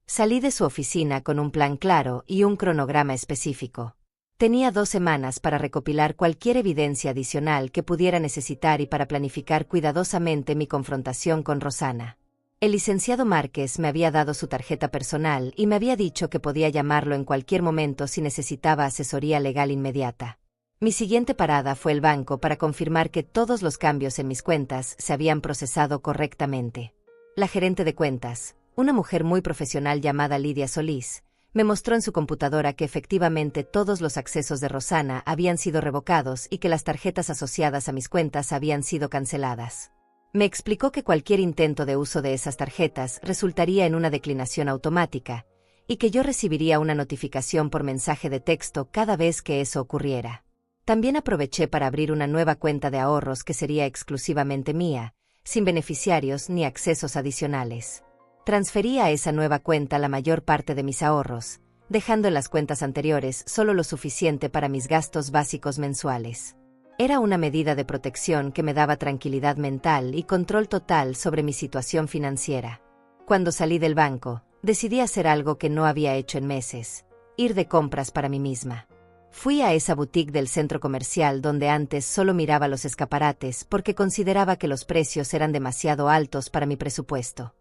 Salí de su oficina con un plan claro y un cronograma específico. Tenía 2 semanas para recopilar cualquier evidencia adicional que pudiera necesitar y para planificar cuidadosamente mi confrontación con Rosana. El licenciado Márquez me había dado su tarjeta personal y me había dicho que podía llamarlo en cualquier momento si necesitaba asesoría legal inmediata. Mi siguiente parada fue el banco para confirmar que todos los cambios en mis cuentas se habían procesado correctamente. La gerente de cuentas, una mujer muy profesional llamada Lidia Solís, me mostró en su computadora que efectivamente todos los accesos de Rosana habían sido revocados y que las tarjetas asociadas a mis cuentas habían sido canceladas. Me explicó que cualquier intento de uso de esas tarjetas resultaría en una declinación automática, y que yo recibiría una notificación por mensaje de texto cada vez que eso ocurriera. También aproveché para abrir una nueva cuenta de ahorros que sería exclusivamente mía, sin beneficiarios ni accesos adicionales. Transferí a esa nueva cuenta la mayor parte de mis ahorros, dejando en las cuentas anteriores solo lo suficiente para mis gastos básicos mensuales. Era una medida de protección que me daba tranquilidad mental y control total sobre mi situación financiera. Cuando salí del banco, decidí hacer algo que no había hecho en meses: ir de compras para mí misma. Fui a esa boutique del centro comercial donde antes solo miraba los escaparates porque consideraba que los precios eran demasiado altos para mi presupuesto.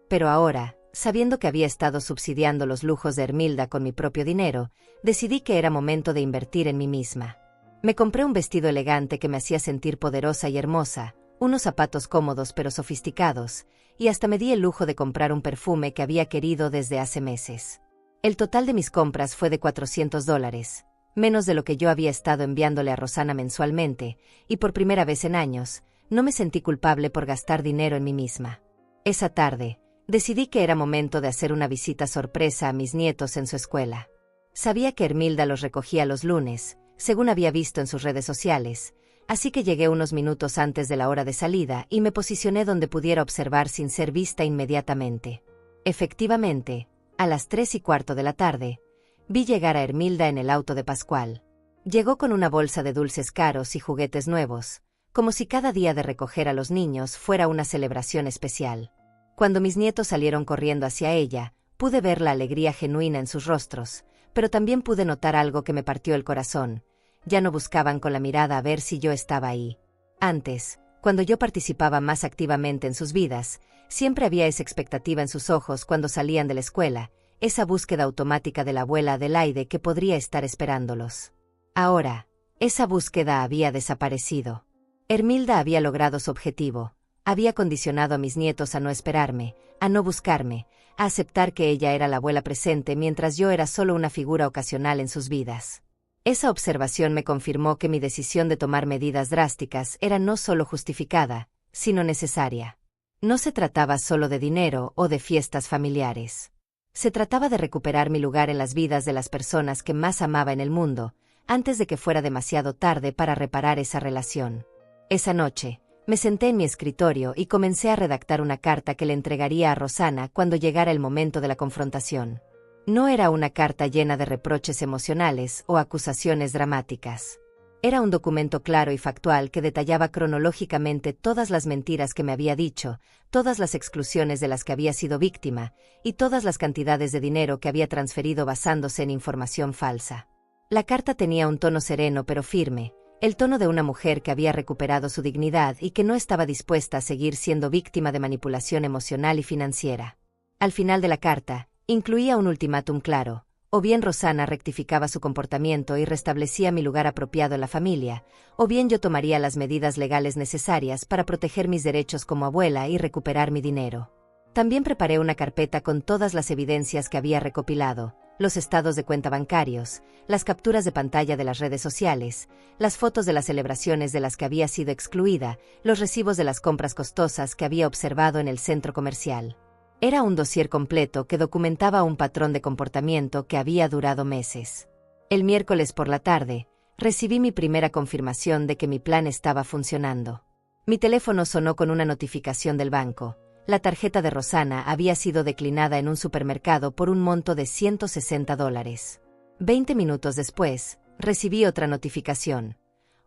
Pero ahora, sabiendo que había estado subsidiando los lujos de Hermilda con mi propio dinero, decidí que era momento de invertir en mí misma. Me compré un vestido elegante que me hacía sentir poderosa y hermosa, unos zapatos cómodos pero sofisticados, y hasta me di el lujo de comprar un perfume que había querido desde hace meses. El total de mis compras fue de $400, menos de lo que yo había estado enviándole a Rosana mensualmente, y por primera vez en años, no me sentí culpable por gastar dinero en mí misma. Esa tarde, decidí que era momento de hacer una visita sorpresa a mis nietos en su escuela. Sabía que Hermilda los recogía los lunes, según había visto en sus redes sociales, así que llegué unos minutos antes de la hora de salida y me posicioné donde pudiera observar sin ser vista inmediatamente. Efectivamente, a las 3:15 de la tarde, vi llegar a Hermilda en el auto de Pascual. Llegó con una bolsa de dulces caros y juguetes nuevos, como si cada día de recoger a los niños fuera una celebración especial. Cuando mis nietos salieron corriendo hacia ella, pude ver la alegría genuina en sus rostros, pero también pude notar algo que me partió el corazón. Ya no buscaban con la mirada a ver si yo estaba ahí. Antes, cuando yo participaba más activamente en sus vidas, siempre había esa expectativa en sus ojos cuando salían de la escuela, esa búsqueda automática de la abuela Adelaide que podría estar esperándolos. Ahora, esa búsqueda había desaparecido. Hermilda había logrado su objetivo. Había condicionado a mis nietos a no esperarme, a no buscarme, a aceptar que ella era la abuela presente mientras yo era solo una figura ocasional en sus vidas. Esa observación me confirmó que mi decisión de tomar medidas drásticas era no solo justificada, sino necesaria. No se trataba solo de dinero o de fiestas familiares. Se trataba de recuperar mi lugar en las vidas de las personas que más amaba en el mundo, antes de que fuera demasiado tarde para reparar esa relación. Esa noche, me senté en mi escritorio y comencé a redactar una carta que le entregaría a Rosana cuando llegara el momento de la confrontación. No era una carta llena de reproches emocionales o acusaciones dramáticas. Era un documento claro y factual que detallaba cronológicamente todas las mentiras que me había dicho, todas las exclusiones de las que había sido víctima, y todas las cantidades de dinero que había transferido basándose en información falsa. La carta tenía un tono sereno pero firme, el tono de una mujer que había recuperado su dignidad y que no estaba dispuesta a seguir siendo víctima de manipulación emocional y financiera. Al final de la carta, incluía un ultimátum claro: o bien Rosana rectificaba su comportamiento y restablecía mi lugar apropiado en la familia, o bien yo tomaría las medidas legales necesarias para proteger mis derechos como abuela y recuperar mi dinero. También preparé una carpeta con todas las evidencias que había recopilado: los estados de cuenta bancarios, las capturas de pantalla de las redes sociales, las fotos de las celebraciones de las que había sido excluida, los recibos de las compras costosas que había observado en el centro comercial. Era un dossier completo que documentaba un patrón de comportamiento que había durado meses. El miércoles por la tarde, recibí mi primera confirmación de que mi plan estaba funcionando. Mi teléfono sonó con una notificación del banco. La tarjeta de Rosana había sido declinada en un supermercado por un monto de $160. 20 minutos después, recibí otra notificación.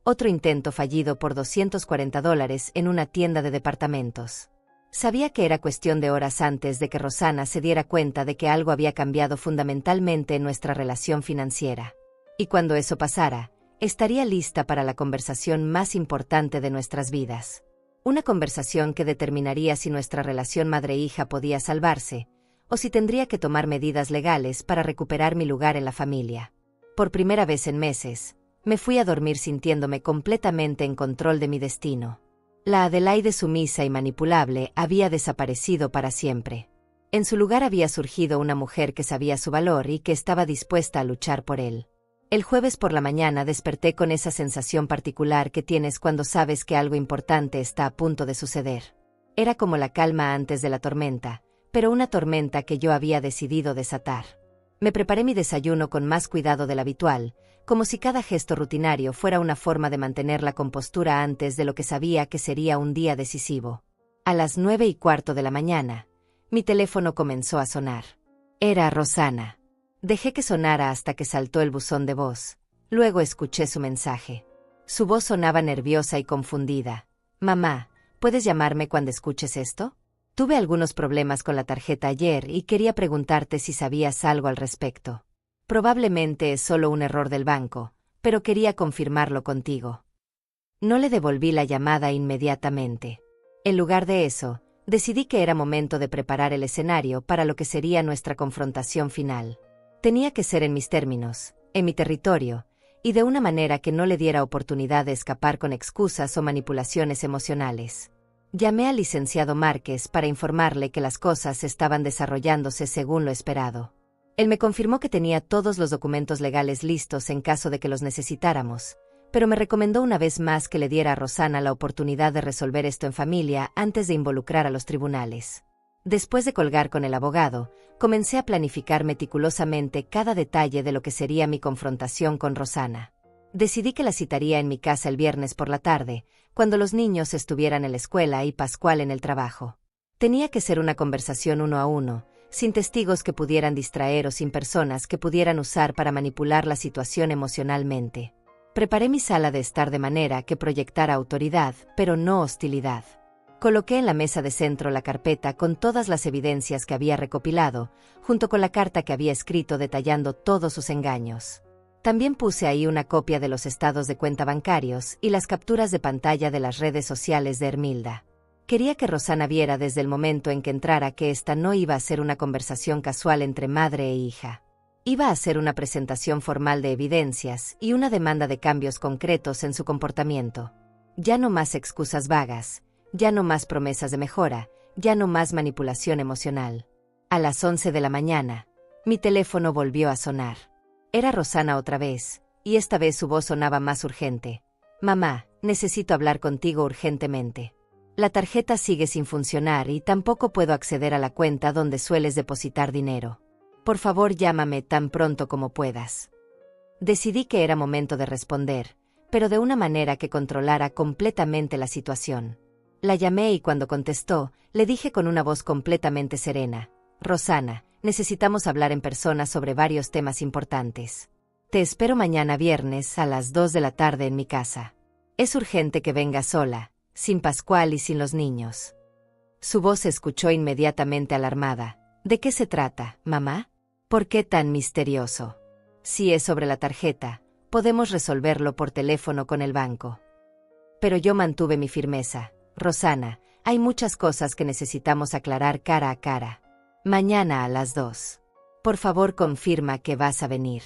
Otro intento fallido por $240 en una tienda de departamentos. Sabía que era cuestión de horas antes de que Rosana se diera cuenta de que algo había cambiado fundamentalmente en nuestra relación financiera. Y cuando eso pasara, estaría lista para la conversación más importante de nuestras vidas. Una conversación que determinaría si nuestra relación madre-hija podía salvarse, o si tendría que tomar medidas legales para recuperar mi lugar en la familia. Por primera vez en meses, me fui a dormir sintiéndome completamente en control de mi destino. La Adelaide sumisa y manipulable había desaparecido para siempre. En su lugar había surgido una mujer que sabía su valor y que estaba dispuesta a luchar por él. El jueves por la mañana desperté con esa sensación particular que tienes cuando sabes que algo importante está a punto de suceder. Era como la calma antes de la tormenta, pero una tormenta que yo había decidido desatar. Me preparé mi desayuno con más cuidado del habitual, como si cada gesto rutinario fuera una forma de mantener la compostura antes de lo que sabía que sería un día decisivo. A las 9:15 de la mañana, mi teléfono comenzó a sonar. Era Rosana. Dejé que sonara hasta que saltó el buzón de voz. Luego escuché su mensaje. Su voz sonaba nerviosa y confundida. «Mamá, ¿puedes llamarme cuando escuches esto? Tuve algunos problemas con la tarjeta ayer y quería preguntarte si sabías algo al respecto. Probablemente es solo un error del banco, pero quería confirmarlo contigo». No le devolví la llamada inmediatamente. En lugar de eso, decidí que era momento de preparar el escenario para lo que sería nuestra confrontación final. Tenía que ser en mis términos, en mi territorio, y de una manera que no le diera oportunidad de escapar con excusas o manipulaciones emocionales. Llamé al licenciado Márquez para informarle que las cosas estaban desarrollándose según lo esperado. Él me confirmó que tenía todos los documentos legales listos en caso de que los necesitáramos, pero me recomendó una vez más que le diera a Rosana la oportunidad de resolver esto en familia antes de involucrar a los tribunales. Después de colgar con el abogado, comencé a planificar meticulosamente cada detalle de lo que sería mi confrontación con Rosana. Decidí que la citaría en mi casa el viernes por la tarde, cuando los niños estuvieran en la escuela y Pascual en el trabajo. Tenía que ser una conversación uno a uno, sin testigos que pudieran distraer o sin personas que pudieran usar para manipular la situación emocionalmente. Preparé mi sala de estar de manera que proyectara autoridad, pero no hostilidad. Coloqué en la mesa de centro la carpeta con todas las evidencias que había recopilado, junto con la carta que había escrito detallando todos sus engaños. También puse ahí una copia de los estados de cuenta bancarios y las capturas de pantalla de las redes sociales de Hermilda. Quería que Rosana viera desde el momento en que entrara que esta no iba a ser una conversación casual entre madre e hija. Iba a ser una presentación formal de evidencias y una demanda de cambios concretos en su comportamiento. Ya no más excusas vagas. Ya no más promesas de mejora, ya no más manipulación emocional. A las 11 de la mañana, mi teléfono volvió a sonar. Era Rosana otra vez, y esta vez su voz sonaba más urgente. «Mamá, necesito hablar contigo urgentemente. La tarjeta sigue sin funcionar y tampoco puedo acceder a la cuenta donde sueles depositar dinero. Por favor, llámame tan pronto como puedas». Decidí que era momento de responder, pero de una manera que controlara completamente la situación. La llamé y cuando contestó, le dije con una voz completamente serena: «Rosana, necesitamos hablar en persona sobre varios temas importantes. Te espero mañana viernes a las 2 de la tarde en mi casa. Es urgente que vengas sola, sin Pascual y sin los niños». Su voz se escuchó inmediatamente alarmada. «¿De qué se trata, mamá? ¿Por qué tan misterioso? Si es sobre la tarjeta, podemos resolverlo por teléfono con el banco». Pero yo mantuve mi firmeza. «Rosana, hay muchas cosas que necesitamos aclarar cara a cara. Mañana a las 2. Por favor, confirma que vas a venir».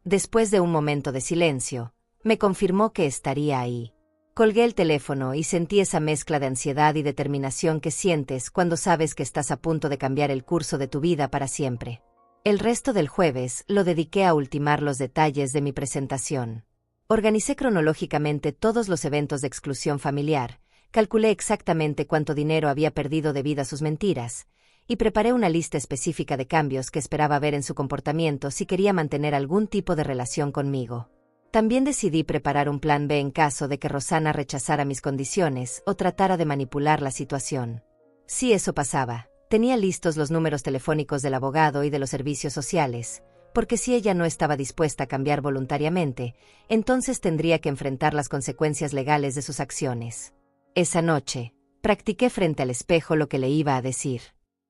Después de un momento de silencio, me confirmó que estaría ahí. Colgué el teléfono y sentí esa mezcla de ansiedad y determinación que sientes cuando sabes que estás a punto de cambiar el curso de tu vida para siempre. El resto del jueves lo dediqué a ultimar los detalles de mi presentación. Organicé cronológicamente todos los eventos de exclusión familiar, calculé exactamente cuánto dinero había perdido debido a sus mentiras, y preparé una lista específica de cambios que esperaba ver en su comportamiento si quería mantener algún tipo de relación conmigo. También decidí preparar un plan B en caso de que Rosana rechazara mis condiciones o tratara de manipular la situación. Si eso pasaba, tenía listos los números telefónicos del abogado y de los servicios sociales, porque si ella no estaba dispuesta a cambiar voluntariamente, entonces tendría que enfrentar las consecuencias legales de sus acciones. Esa noche, practiqué frente al espejo lo que le iba a decir.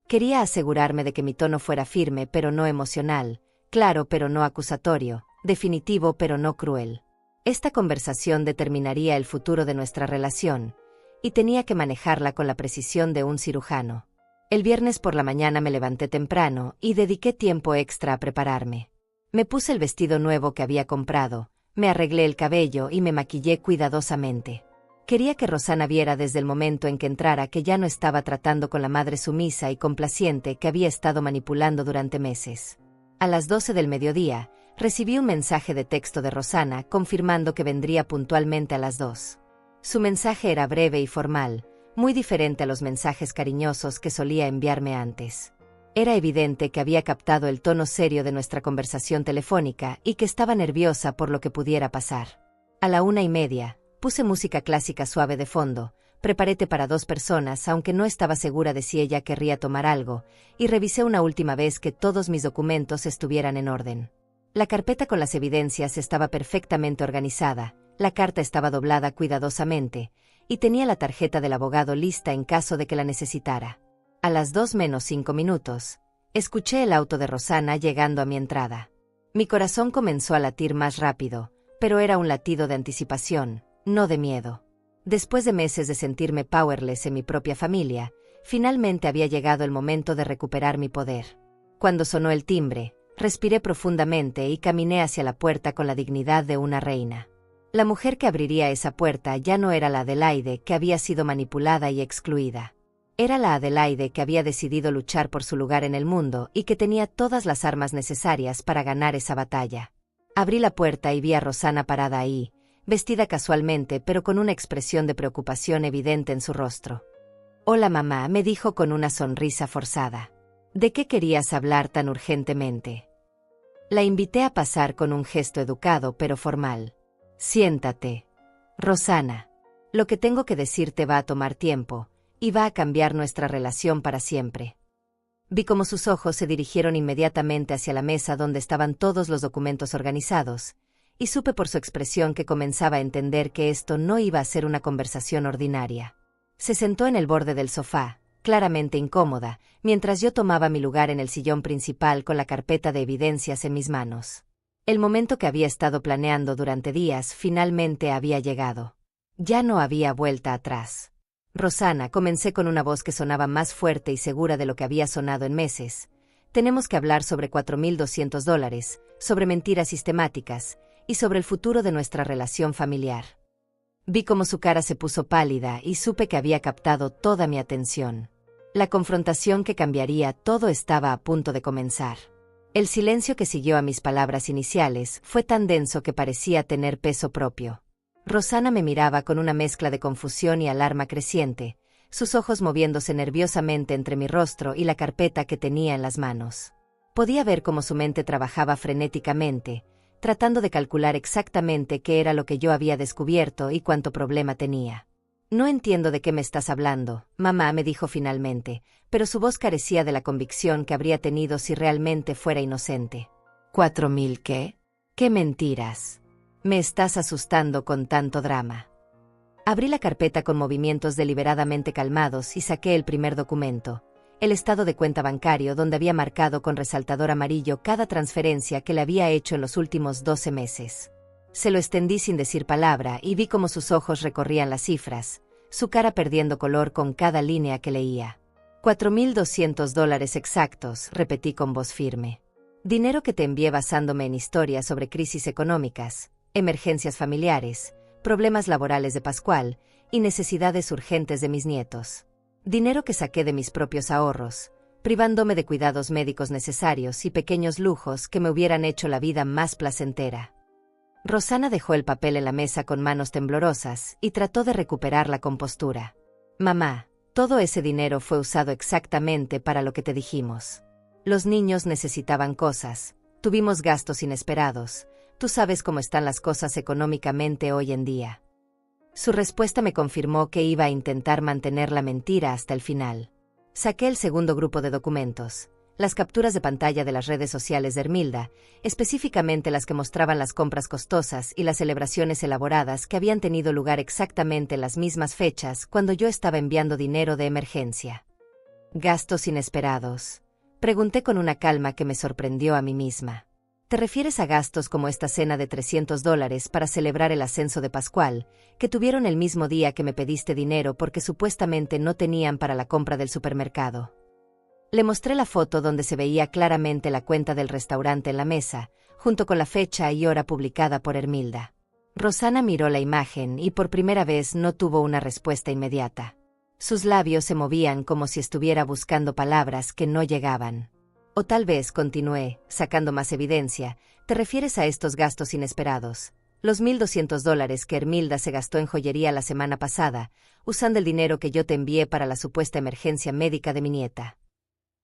Quería asegurarme de que mi tono fuera firme pero no emocional, claro pero no acusatorio, definitivo pero no cruel. Esta conversación determinaría el futuro de nuestra relación, y tenía que manejarla con la precisión de un cirujano. El viernes por la mañana me levanté temprano y dediqué tiempo extra a prepararme. Me puse el vestido nuevo que había comprado, me arreglé el cabello y me maquillé cuidadosamente. Quería que Rosana viera desde el momento en que entrara que ya no estaba tratando con la madre sumisa y complaciente que había estado manipulando durante meses. A las 12 del mediodía, recibí un mensaje de texto de Rosana confirmando que vendría puntualmente a las 2. Su mensaje era breve y formal, muy diferente a los mensajes cariñosos que solía enviarme antes. Era evidente que había captado el tono serio de nuestra conversación telefónica y que estaba nerviosa por lo que pudiera pasar. A la 1:30, puse música clásica suave de fondo, preparé té para 2 personas aunque no estaba segura de si ella querría tomar algo, y revisé una última vez que todos mis documentos estuvieran en orden. La carpeta con las evidencias estaba perfectamente organizada, la carta estaba doblada cuidadosamente, y tenía la tarjeta del abogado lista en caso de que la necesitara. A las 2 menos 5 minutos, escuché el auto de Rosana llegando a mi entrada. Mi corazón comenzó a latir más rápido, pero era un latido de anticipación, no de miedo. Después de meses de sentirme powerless en mi propia familia, finalmente había llegado el momento de recuperar mi poder. Cuando sonó el timbre, respiré profundamente y caminé hacia la puerta con la dignidad de una reina. La mujer que abriría esa puerta ya no era la Adelaide que había sido manipulada y excluida. Era la Adelaide que había decidido luchar por su lugar en el mundo y que tenía todas las armas necesarias para ganar esa batalla. Abrí la puerta y vi a Rosana parada ahí, vestida casualmente pero con una expresión de preocupación evidente en su rostro. «Hola mamá», me dijo con una sonrisa forzada. «¿De qué querías hablar tan urgentemente?» La invité a pasar con un gesto educado pero formal. «Siéntate. Rosana. Lo que tengo que decirte va a tomar tiempo, y va a cambiar nuestra relación para siempre». Vi cómo sus ojos se dirigieron inmediatamente hacia la mesa donde estaban todos los documentos organizados, y supe por su expresión que comenzaba a entender que esto no iba a ser una conversación ordinaria. Se sentó en el borde del sofá, claramente incómoda, mientras yo tomaba mi lugar en el sillón principal con la carpeta de evidencias en mis manos. El momento que había estado planeando durante días finalmente había llegado. Ya no había vuelta atrás. «Rosana», comencé con una voz que sonaba más fuerte y segura de lo que había sonado en meses, «tenemos que hablar sobre $4,200, sobre mentiras sistemáticas, y sobre el futuro de nuestra relación familiar». Vi cómo su cara se puso pálida y supe que había captado toda mi atención. La confrontación que cambiaría todo estaba a punto de comenzar. El silencio que siguió a mis palabras iniciales fue tan denso que parecía tener peso propio. Rosana me miraba con una mezcla de confusión y alarma creciente, sus ojos moviéndose nerviosamente entre mi rostro y la carpeta que tenía en las manos. Podía ver cómo su mente trabajaba frenéticamente, tratando de calcular exactamente qué era lo que yo había descubierto y cuánto problema tenía. «No entiendo de qué me estás hablando, mamá», me dijo finalmente, pero su voz carecía de la convicción que habría tenido si realmente fuera inocente. «¿4,000 qué? ¡Qué mentiras! Me estás asustando con tanto drama». Abrí la carpeta con movimientos deliberadamente calmados y saqué el primer documento, el estado de cuenta bancario donde había marcado con resaltador amarillo cada transferencia que le había hecho en los últimos 12 meses. Se lo extendí sin decir palabra y vi cómo sus ojos recorrían las cifras, su cara perdiendo color con cada línea que leía. $4,200 exactos, repetí con voz firme. Dinero que te envié basándome en historias sobre crisis económicas, emergencias familiares, problemas laborales de Pascual y necesidades urgentes de mis nietos. Dinero que saqué de mis propios ahorros, privándome de cuidados médicos necesarios y pequeños lujos que me hubieran hecho la vida más placentera. Rosana dejó el papel en la mesa con manos temblorosas y trató de recuperar la compostura. «Mamá, todo ese dinero fue usado exactamente para lo que te dijimos. Los niños necesitaban cosas, tuvimos gastos inesperados. Tú sabes cómo están las cosas económicamente hoy en día». Su respuesta me confirmó que iba a intentar mantener la mentira hasta el final. Saqué el segundo grupo de documentos, las capturas de pantalla de las redes sociales de Hermilda, específicamente las que mostraban las compras costosas y las celebraciones elaboradas que habían tenido lugar exactamente en las mismas fechas cuando yo estaba enviando dinero de emergencia. «¿Gastos inesperados?», pregunté con una calma que me sorprendió a mí misma. «¿Te refieres a gastos como esta cena de $300 para celebrar el ascenso de Pascual, que tuvieron el mismo día que me pediste dinero porque supuestamente no tenían para la compra del supermercado?» Le mostré la foto donde se veía claramente la cuenta del restaurante en la mesa, junto con la fecha y hora publicada por Hermilda. Rosana miró la imagen y por primera vez no tuvo una respuesta inmediata. Sus labios se movían como si estuviera buscando palabras que no llegaban. O tal vez, continué, sacando más evidencia, te refieres a estos gastos inesperados. Los $1,200 que Hermilda se gastó en joyería la semana pasada, usando el dinero que yo te envié para la supuesta emergencia médica de mi nieta.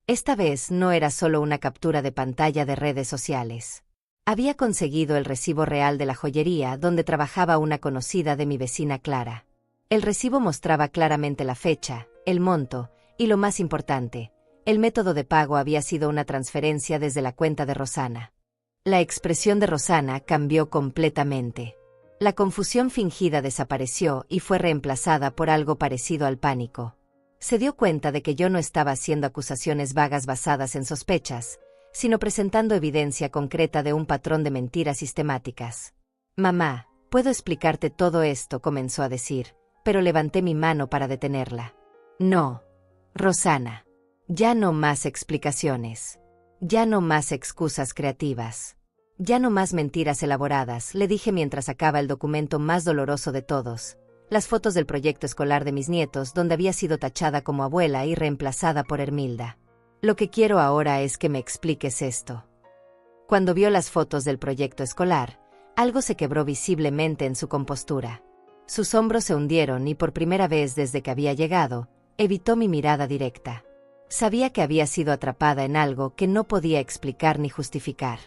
Esta vez no era solo una captura de pantalla de redes sociales. Había conseguido el recibo real de la joyería donde trabajaba una conocida de mi vecina Clara. El recibo mostraba claramente la fecha, el monto, y lo más importante, el método de pago había sido una transferencia desde la cuenta de Rosana. La expresión de Rosana cambió completamente. La confusión fingida desapareció y fue reemplazada por algo parecido al pánico. Se dio cuenta de que yo no estaba haciendo acusaciones vagas basadas en sospechas, sino presentando evidencia concreta de un patrón de mentiras sistemáticas. «Mamá, puedo explicarte todo esto», comenzó a decir, pero levanté mi mano para detenerla. «No, Rosana. Ya no más explicaciones. Ya no más excusas creativas. Ya no más mentiras elaboradas», le dije mientras sacaba el documento más doloroso de todos, las fotos del proyecto escolar de mis nietos donde había sido tachada como abuela y reemplazada por Hermilda. «Lo que quiero ahora es que me expliques esto». Cuando vio las fotos del proyecto escolar, algo se quebró visiblemente en su compostura. Sus hombros se hundieron y por primera vez desde que había llegado, evitó mi mirada directa. Sabía que había sido atrapada en algo que no podía explicar ni justificar.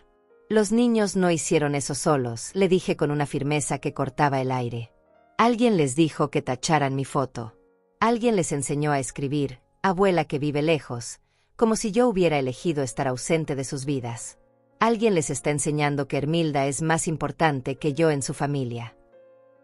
«Los niños no hicieron eso solos», le dije con una firmeza que cortaba el aire. «Alguien les dijo que tacharan mi foto. Alguien les enseñó a escribir, abuela que vive lejos, como si yo hubiera elegido estar ausente de sus vidas. Alguien les está enseñando que Hermilda es más importante que yo en su familia».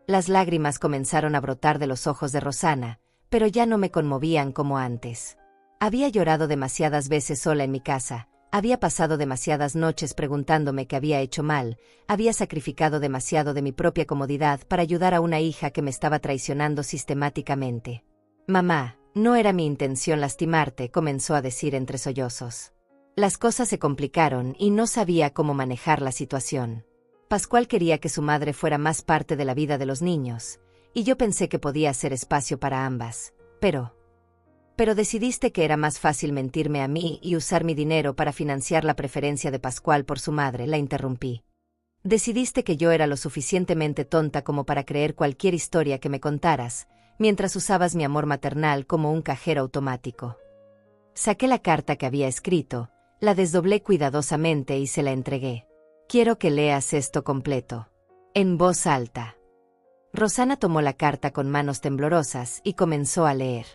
Las lágrimas comenzaron a brotar de los ojos de Rosana, pero ya no me conmovían como antes. Había llorado demasiadas veces sola en mi casa, había pasado demasiadas noches preguntándome qué había hecho mal, había sacrificado demasiado de mi propia comodidad para ayudar a una hija que me estaba traicionando sistemáticamente. «Mamá, no era mi intención lastimarte», comenzó a decir entre sollozos. Las cosas se complicaron y no sabía cómo manejar la situación. Pascual quería que su madre fuera más parte de la vida de los niños, y yo pensé que podía hacer espacio para ambas, pero decidiste que era más fácil mentirme a mí y usar mi dinero para financiar la preferencia de Pascual por su madre, la interrumpí. Decidiste que yo era lo suficientemente tonta como para creer cualquier historia que me contaras, mientras usabas mi amor maternal como un cajero automático. Saqué la carta que había escrito, la desdoblé cuidadosamente y se la entregué. «Quiero que leas esto completo». En voz alta. Rosana tomó la carta con manos temblorosas y comenzó a leer.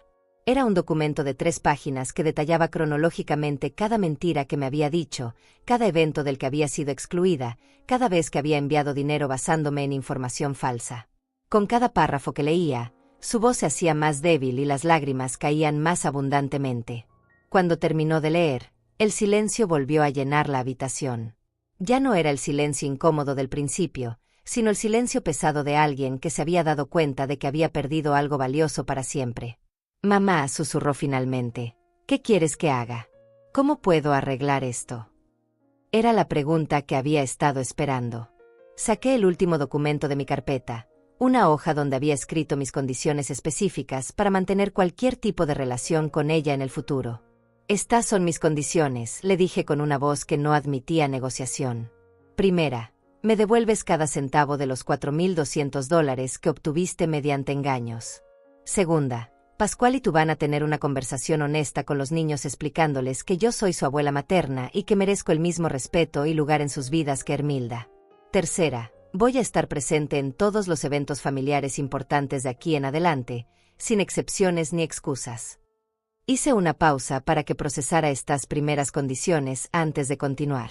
Era un documento de 3 páginas que detallaba cronológicamente cada mentira que me había dicho, cada evento del que había sido excluida, cada vez que había enviado dinero basándome en información falsa. Con cada párrafo que leía, su voz se hacía más débil y las lágrimas caían más abundantemente. Cuando terminó de leer, el silencio volvió a llenar la habitación. Ya no era el silencio incómodo del principio, sino el silencio pesado de alguien que se había dado cuenta de que había perdido algo valioso para siempre. «Mamá», susurró finalmente, «¿qué quieres que haga? ¿Cómo puedo arreglar esto?». Era la pregunta que había estado esperando. Saqué el último documento de mi carpeta, una hoja donde había escrito mis condiciones específicas para mantener cualquier tipo de relación con ella en el futuro. «Estas son mis condiciones», le dije con una voz que no admitía negociación. «Primera, me devuelves cada centavo de los $4,200 que obtuviste mediante engaños. Segunda, Pascual y tú van a tener una conversación honesta con los niños explicándoles que yo soy su abuela materna y que merezco el mismo respeto y lugar en sus vidas que Hermilda. Tercera, voy a estar presente en todos los eventos familiares importantes de aquí en adelante, sin excepciones ni excusas». Hice una pausa para que procesara estas primeras condiciones antes de continuar.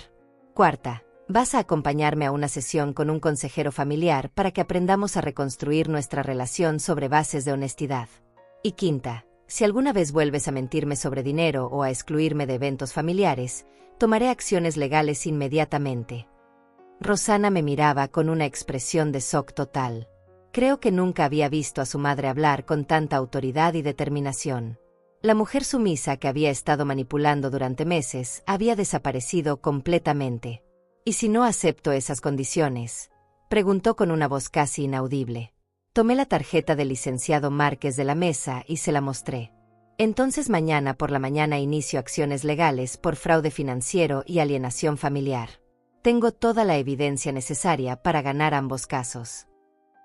Cuarta, vas a acompañarme a una sesión con un consejero familiar para que aprendamos a reconstruir nuestra relación sobre bases de honestidad. Y quinta, si alguna vez vuelves a mentirme sobre dinero o a excluirme de eventos familiares, tomaré acciones legales inmediatamente. Rosana me miraba con una expresión de shock total. Creo que nunca había visto a su madre hablar con tanta autoridad y determinación. La mujer sumisa que había estado manipulando durante meses había desaparecido completamente. «Y si no acepto esas condiciones», Preguntó con una voz casi inaudible. Tomé la tarjeta del licenciado Márquez de la mesa y se la mostré. Entonces mañana por la mañana inicio acciones legales por fraude financiero y alienación familiar. Tengo toda la evidencia necesaria para ganar ambos casos.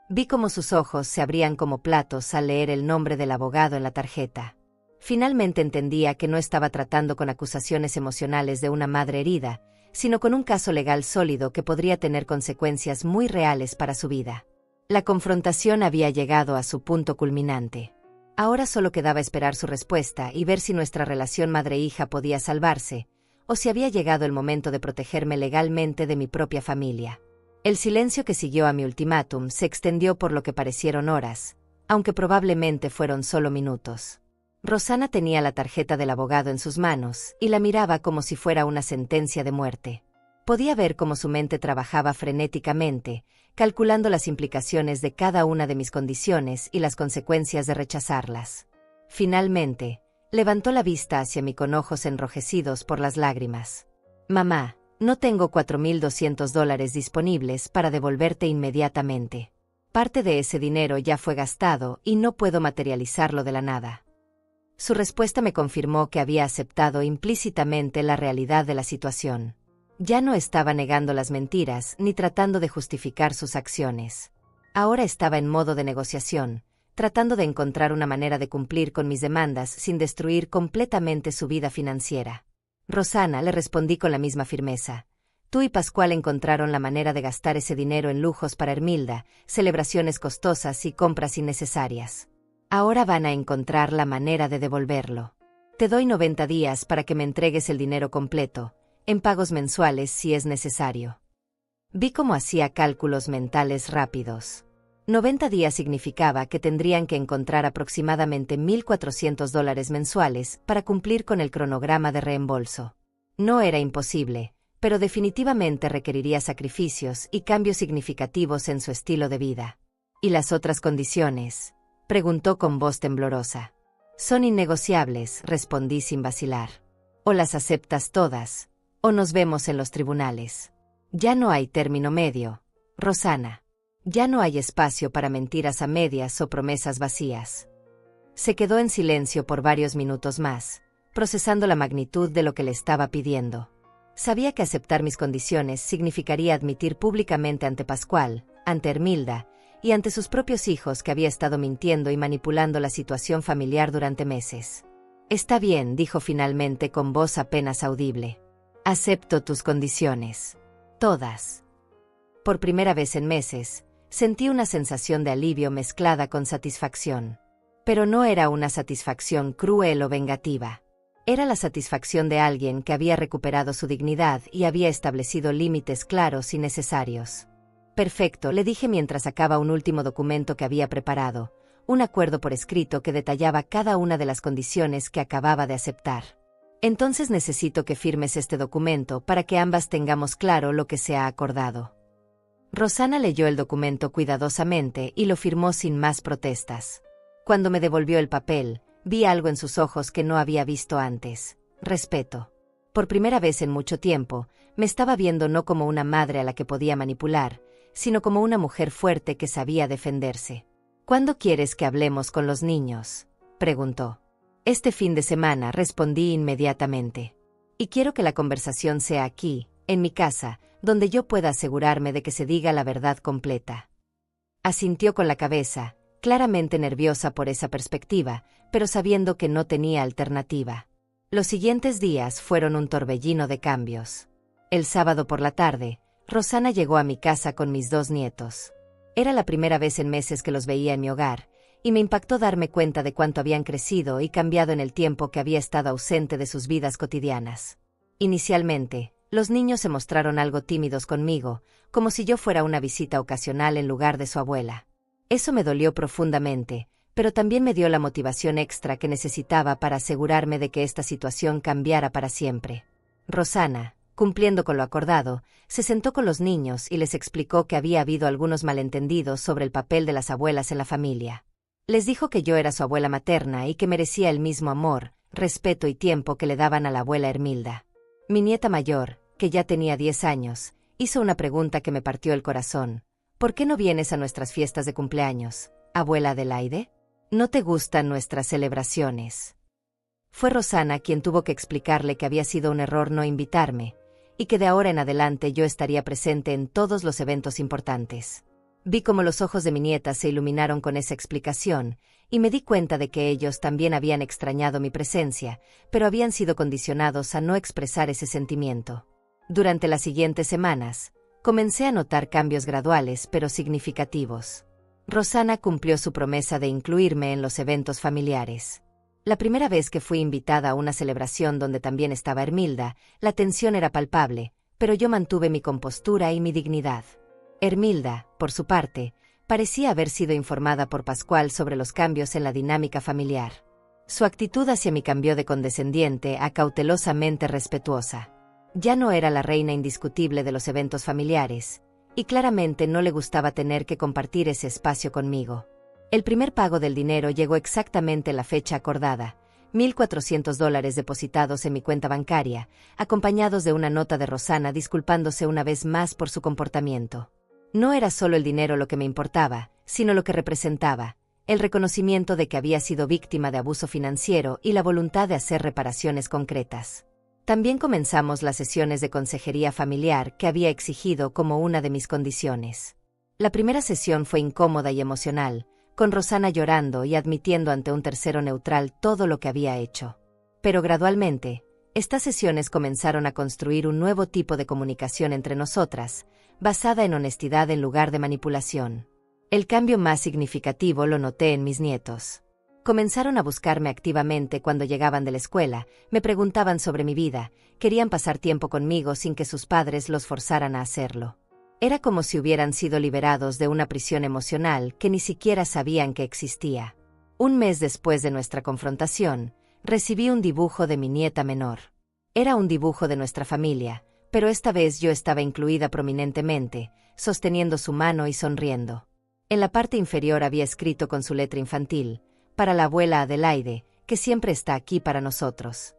Vi cómo sus ojos se abrían como platos al leer el nombre del abogado en la tarjeta. Finalmente entendía que no estaba tratando con acusaciones emocionales de una madre herida, sino con un caso legal sólido que podría tener consecuencias muy reales para su vida. La confrontación había llegado a su punto culminante. Ahora solo quedaba esperar su respuesta y ver si nuestra relación madre-hija podía salvarse, o si había llegado el momento de protegerme legalmente de mi propia familia. El silencio que siguió a mi ultimátum se extendió por lo que parecieron horas, aunque probablemente fueron solo minutos. Rosana tenía la tarjeta del abogado en sus manos y la miraba como si fuera una sentencia de muerte. Podía ver cómo su mente trabajaba frenéticamente, calculando las implicaciones de cada una de mis condiciones y las consecuencias de rechazarlas. Finalmente, levantó la vista hacia mí con ojos enrojecidos por las lágrimas. «Mamá, no tengo $4,200 disponibles para devolverte inmediatamente. Parte de ese dinero ya fue gastado y no puedo materializarlo de la nada». Su respuesta me confirmó que había aceptado implícitamente la realidad de la situación. Ya no estaba negando las mentiras ni tratando de justificar sus acciones. Ahora estaba en modo de negociación, tratando de encontrar una manera de cumplir con mis demandas sin destruir completamente su vida financiera. «Rosana», le respondí con la misma firmeza. «Tú y Pascual encontraron la manera de gastar ese dinero en lujos para Hermilda, celebraciones costosas y compras innecesarias. Ahora van a encontrar la manera de devolverlo. Te doy 90 días para que me entregues el dinero completo, en pagos mensuales si es necesario». Vi cómo hacía cálculos mentales rápidos. 90 días significaba que tendrían que encontrar aproximadamente $1,400 mensuales para cumplir con el cronograma de reembolso. No era imposible, pero definitivamente requeriría sacrificios y cambios significativos en su estilo de vida. «¿Y las otras condiciones?», preguntó con voz temblorosa. «Son innegociables», respondí sin vacilar. «O las aceptas todas, o nos vemos en los tribunales. Ya no hay término medio, Rosana. Ya no hay espacio para mentiras a medias o promesas vacías». Se quedó en silencio por varios minutos más, procesando la magnitud de lo que le estaba pidiendo. Sabía que aceptar mis condiciones significaría admitir públicamente ante Pascual, ante Hermilda, y ante sus propios hijos que había estado mintiendo y manipulando la situación familiar durante meses. «Está bien», dijo finalmente con voz apenas audible. «Acepto tus condiciones. Todas». Por primera vez en meses, sentí una sensación de alivio mezclada con satisfacción. Pero no era una satisfacción cruel o vengativa. Era la satisfacción de alguien que había recuperado su dignidad y había establecido límites claros y necesarios. «Perfecto», le dije mientras sacaba un último documento que había preparado, un acuerdo por escrito que detallaba cada una de las condiciones que acababa de aceptar. «Entonces necesito que firmes este documento para que ambas tengamos claro lo que se ha acordado». Rosana leyó el documento cuidadosamente y lo firmó sin más protestas. Cuando me devolvió el papel, vi algo en sus ojos que no había visto antes: respeto. Por primera vez en mucho tiempo, me estaba viendo no como una madre a la que podía manipular, sino como una mujer fuerte que sabía defenderse. «¿Cuándo quieres que hablemos con los niños?», preguntó. «Este fin de semana», respondí inmediatamente. «Y quiero que la conversación sea aquí, en mi casa, donde yo pueda asegurarme de que se diga la verdad completa». Asintió con la cabeza, claramente nerviosa por esa perspectiva, pero sabiendo que no tenía alternativa. Los siguientes días fueron un torbellino de cambios. El sábado por la tarde, Rosana llegó a mi casa con mis 2 nietos. Era la primera vez en meses que los veía en mi hogar, y me impactó darme cuenta de cuánto habían crecido y cambiado en el tiempo que había estado ausente de sus vidas cotidianas. Inicialmente, los niños se mostraron algo tímidos conmigo, como si yo fuera una visita ocasional en lugar de su abuela. Eso me dolió profundamente, pero también me dio la motivación extra que necesitaba para asegurarme de que esta situación cambiara para siempre. Rosana, cumpliendo con lo acordado, se sentó con los niños y les explicó que había habido algunos malentendidos sobre el papel de las abuelas en la familia. Les dijo que yo era su abuela materna y que merecía el mismo amor, respeto y tiempo que le daban a la abuela Hermilda. Mi nieta mayor, que ya tenía 10 años, hizo una pregunta que me partió el corazón. ¿Por qué no vienes a nuestras fiestas de cumpleaños, abuela Adelaide? ¿No te gustan nuestras celebraciones? Fue Rosana quien tuvo que explicarle que había sido un error no invitarme, y que de ahora en adelante yo estaría presente en todos los eventos importantes. Vi cómo los ojos de mi nieta se iluminaron con esa explicación, y me di cuenta de que ellos también habían extrañado mi presencia, pero habían sido condicionados a no expresar ese sentimiento. Durante las siguientes semanas, comencé a notar cambios graduales pero significativos. Rosana cumplió su promesa de incluirme en los eventos familiares. La primera vez que fui invitada a una celebración donde también estaba Hermilda, la tensión era palpable, pero yo mantuve mi compostura y mi dignidad. Hermilda, por su parte, parecía haber sido informada por Pascual sobre los cambios en la dinámica familiar. Su actitud hacia mí cambió de condescendiente a cautelosamente respetuosa. Ya no era la reina indiscutible de los eventos familiares, y claramente no le gustaba tener que compartir ese espacio conmigo. El primer pago del dinero llegó exactamente en la fecha acordada, $1,400 depositados en mi cuenta bancaria, acompañados de una nota de Rosana disculpándose una vez más por su comportamiento. No era solo el dinero lo que me importaba, sino lo que representaba, el reconocimiento de que había sido víctima de abuso financiero y la voluntad de hacer reparaciones concretas. También comenzamos las sesiones de consejería familiar que había exigido como una de mis condiciones. La primera sesión fue incómoda y emocional, con Rosana llorando y admitiendo ante un tercero neutral todo lo que había hecho. Pero gradualmente, estas sesiones comenzaron a construir un nuevo tipo de comunicación entre nosotras, basada en honestidad en lugar de manipulación. El cambio más significativo lo noté en mis nietos. Comenzaron a buscarme activamente cuando llegaban de la escuela, me preguntaban sobre mi vida, querían pasar tiempo conmigo sin que sus padres los forzaran a hacerlo. Era como si hubieran sido liberados de una prisión emocional que ni siquiera sabían que existía. Un mes después de nuestra confrontación, recibí un dibujo de mi nieta menor. Era un dibujo de nuestra familia, pero esta vez yo estaba incluida prominentemente, sosteniendo su mano y sonriendo. En la parte inferior había escrito con su letra infantil, para la abuela Adelaide, que siempre está aquí para nosotros.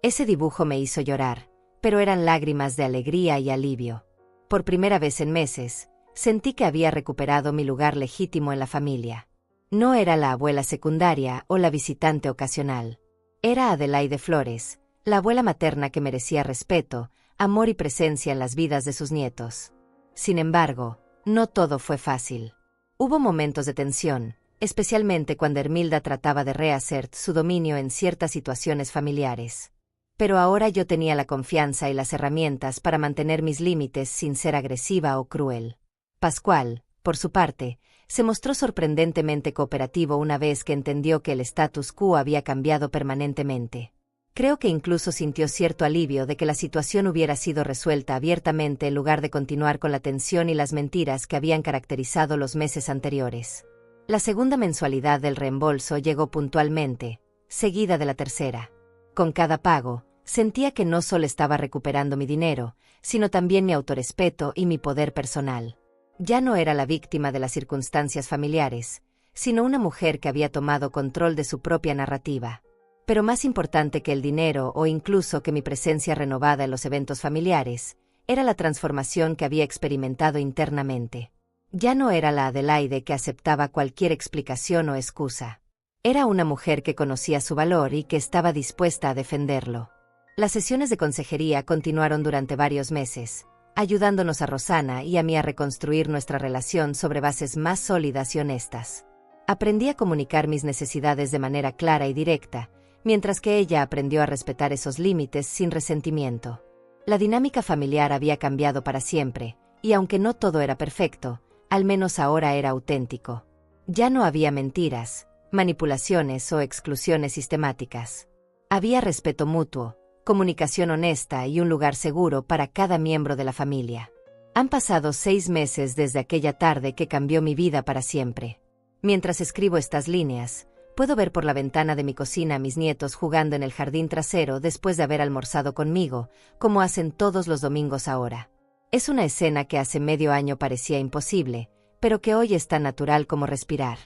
Ese dibujo me hizo llorar, pero eran lágrimas de alegría y alivio. Por primera vez en meses, sentí que había recuperado mi lugar legítimo en la familia. No era la abuela secundaria o la visitante ocasional. Era Adelaide Flores, la abuela materna que merecía respeto, amor y presencia en las vidas de sus nietos. Sin embargo, no todo fue fácil. Hubo momentos de tensión, especialmente cuando Hermilda trataba de reassert su dominio en ciertas situaciones familiares. Pero ahora yo tenía la confianza y las herramientas para mantener mis límites sin ser agresiva o cruel. Pascual, por su parte, se mostró sorprendentemente cooperativo una vez que entendió que el status quo había cambiado permanentemente. Creo que incluso sintió cierto alivio de que la situación hubiera sido resuelta abiertamente en lugar de continuar con la tensión y las mentiras que habían caracterizado los meses anteriores. La segunda mensualidad del reembolso llegó puntualmente, seguida de la tercera. Con cada pago, sentía que no solo estaba recuperando mi dinero, sino también mi autorrespeto y mi poder personal. Ya no era la víctima de las circunstancias familiares, sino una mujer que había tomado control de su propia narrativa. Pero más importante que el dinero o incluso que mi presencia renovada en los eventos familiares, era la transformación que había experimentado internamente. Ya no era la Adelaide que aceptaba cualquier explicación o excusa. Era una mujer que conocía su valor y que estaba dispuesta a defenderlo. Las sesiones de consejería continuaron durante varios meses, ayudándonos a Rosana y a mí a reconstruir nuestra relación sobre bases más sólidas y honestas. Aprendí a comunicar mis necesidades de manera clara y directa, mientras que ella aprendió a respetar esos límites sin resentimiento. La dinámica familiar había cambiado para siempre, y aunque no todo era perfecto, al menos ahora era auténtico. Ya no había mentiras, manipulaciones o exclusiones sistemáticas. Había respeto mutuo, comunicación honesta y un lugar seguro para cada miembro de la familia. Han pasado 6 meses desde aquella tarde que cambió mi vida para siempre. Mientras escribo estas líneas, puedo ver por la ventana de mi cocina a mis nietos jugando en el jardín trasero después de haber almorzado conmigo, como hacen todos los domingos ahora. Es una escena que hace medio año parecía imposible, pero que hoy es tan natural como respirar.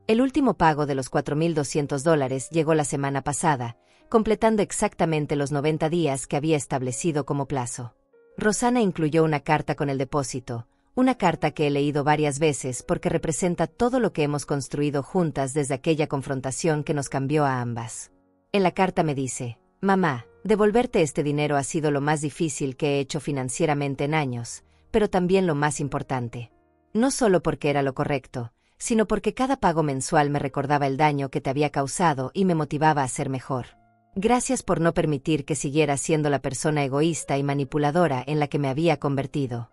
El último pago de los $4,200 llegó la semana pasada, completando exactamente los 90 días que había establecido como plazo. Rosana incluyó una carta con el depósito, Una carta que he leído varias veces porque representa todo lo que hemos construido juntas desde aquella confrontación que nos cambió a ambas. En la carta me dice: mamá, devolverte este dinero ha sido lo más difícil que he hecho financieramente en años, pero también lo más importante. No solo porque era lo correcto, sino porque cada pago mensual me recordaba el daño que te había causado y me motivaba a ser mejor. Gracias por no permitir que siguiera siendo la persona egoísta y manipuladora en la que me había convertido.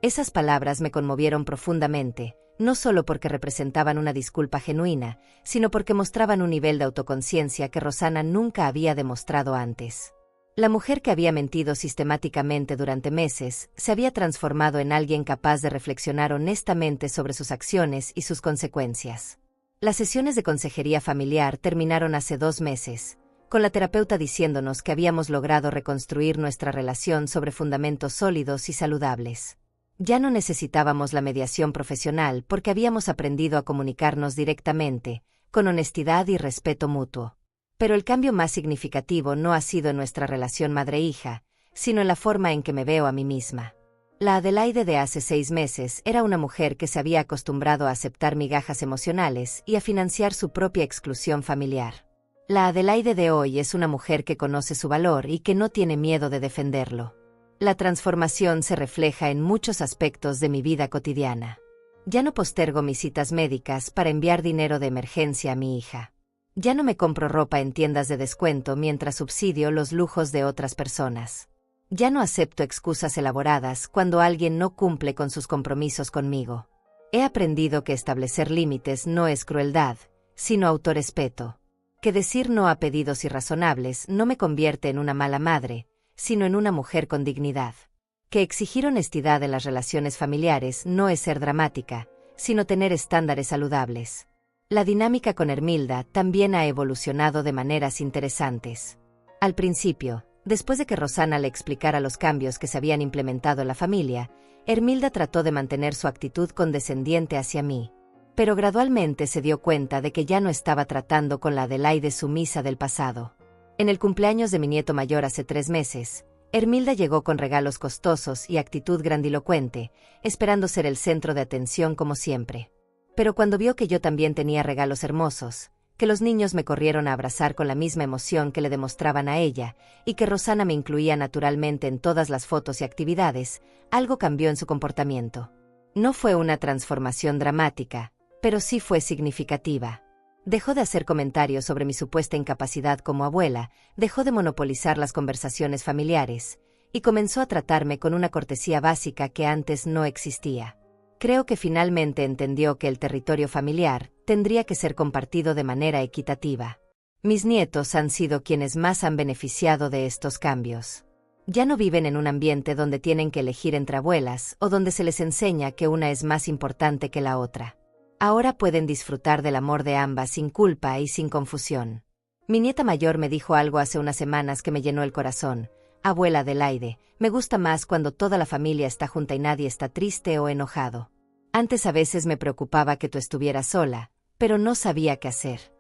Esas palabras me conmovieron profundamente, no solo porque representaban una disculpa genuina, sino porque mostraban un nivel de autoconciencia que Rosanna nunca había demostrado antes. La mujer que había mentido sistemáticamente durante meses se había transformado en alguien capaz de reflexionar honestamente sobre sus acciones y sus consecuencias. Las sesiones de consejería familiar terminaron hace 2 meses, con la terapeuta diciéndonos que habíamos logrado reconstruir nuestra relación sobre fundamentos sólidos y saludables. Ya no necesitábamos la mediación profesional porque habíamos aprendido a comunicarnos directamente, con honestidad y respeto mutuo. Pero el cambio más significativo no ha sido en nuestra relación madre-hija, sino en la forma en que me veo a mí misma. La Adelaide de hace 6 meses era una mujer que se había acostumbrado a aceptar migajas emocionales y a financiar su propia exclusión familiar. La Adelaide de hoy es una mujer que conoce su valor y que no tiene miedo de defenderlo. La transformación se refleja en muchos aspectos de mi vida cotidiana. Ya no postergo mis citas médicas para enviar dinero de emergencia a mi hija. Ya no me compro ropa en tiendas de descuento mientras subsidio los lujos de otras personas. Ya no acepto excusas elaboradas cuando alguien no cumple con sus compromisos conmigo. He aprendido que establecer límites no es crueldad, sino autorrespeto. Que decir no a pedidos irrazonables no me convierte en una mala madre, sino en una mujer con dignidad. Que exigir honestidad en las relaciones familiares no es ser dramática, sino tener estándares saludables. La dinámica con Hermilda también ha evolucionado de maneras interesantes. Al principio, después de que Rosanna le explicara los cambios que se habían implementado en la familia, Hermilda trató de mantener su actitud condescendiente hacia mí. Pero gradualmente se dio cuenta de que ya no estaba tratando con la Adelaide sumisa del pasado. En el cumpleaños de mi nieto mayor hace 3 meses, Hermilda llegó con regalos costosos y actitud grandilocuente, esperando ser el centro de atención como siempre. Pero cuando vio que yo también tenía regalos hermosos, que los niños me corrieron a abrazar con la misma emoción que le demostraban a ella, y que Rosanna me incluía naturalmente en todas las fotos y actividades, algo cambió en su comportamiento. No fue una transformación dramática, pero sí fue significativa. Dejó de hacer comentarios sobre mi supuesta incapacidad como abuela, dejó de monopolizar las conversaciones familiares, y comenzó a tratarme con una cortesía básica que antes no existía. Creo que finalmente entendió que el territorio familiar tendría que ser compartido de manera equitativa. Mis nietos han sido quienes más han beneficiado de estos cambios. Ya no viven en un ambiente donde tienen que elegir entre abuelas o donde se les enseña que una es más importante que la otra. Ahora pueden disfrutar del amor de ambas sin culpa y sin confusión. Mi nieta mayor me dijo algo hace unas semanas que me llenó el corazón. Abuela Adelaide, me gusta más cuando toda la familia está junta y nadie está triste o enojado. Antes a veces me preocupaba que tú estuvieras sola, pero no sabía qué hacer.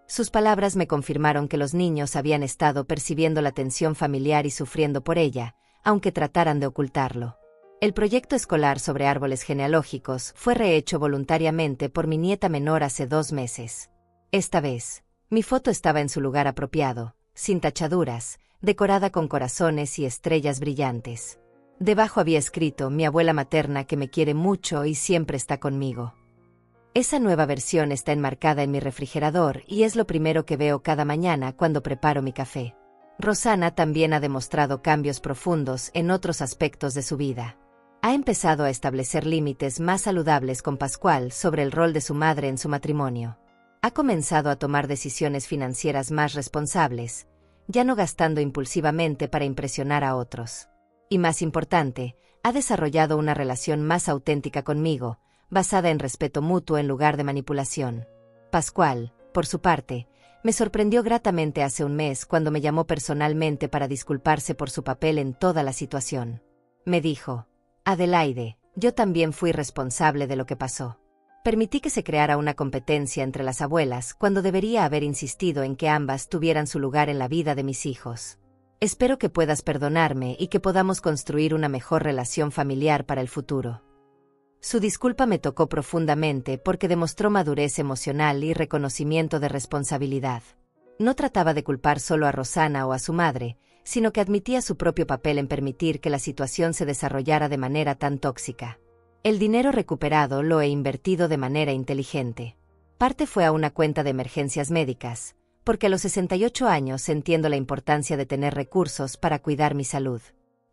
Sus palabras me confirmaron que los niños habían estado percibiendo la tensión familiar y sufriendo por ella, aunque trataran de ocultarlo. El proyecto escolar sobre árboles genealógicos fue rehecho voluntariamente por mi nieta menor hace 2 meses. Esta vez, mi foto estaba en su lugar apropiado, sin tachaduras, decorada con corazones y estrellas brillantes. Debajo había escrito: mi abuela materna que me quiere mucho y siempre está conmigo. Esa nueva versión está enmarcada en mi refrigerador y es lo primero que veo cada mañana cuando preparo mi café. Rosanna también ha demostrado cambios profundos en otros aspectos de su vida. Ha empezado a establecer límites más saludables con Pascual sobre el rol de su madre en su matrimonio. Ha comenzado a tomar decisiones financieras más responsables, ya no gastando impulsivamente para impresionar a otros. Y más importante, ha desarrollado una relación más auténtica conmigo, basada en respeto mutuo en lugar de manipulación. Pascual, por su parte, me sorprendió gratamente hace un mes cuando me llamó personalmente para disculparse por su papel en toda la situación. Me dijo: Adelaide, yo también fui responsable de lo que pasó. Permití que se creara una competencia entre las abuelas cuando debería haber insistido en que ambas tuvieran su lugar en la vida de mis hijos. Espero que puedas perdonarme y que podamos construir una mejor relación familiar para el futuro. Su disculpa me tocó profundamente porque demostró madurez emocional y reconocimiento de responsabilidad. No trataba de culpar solo a Rosana o a su madre, sino que admitía su propio papel en permitir que la situación se desarrollara de manera tan tóxica. El dinero recuperado lo he invertido de manera inteligente. Parte fue a una cuenta de emergencias médicas, porque a los 68 años entiendo la importancia de tener recursos para cuidar mi salud.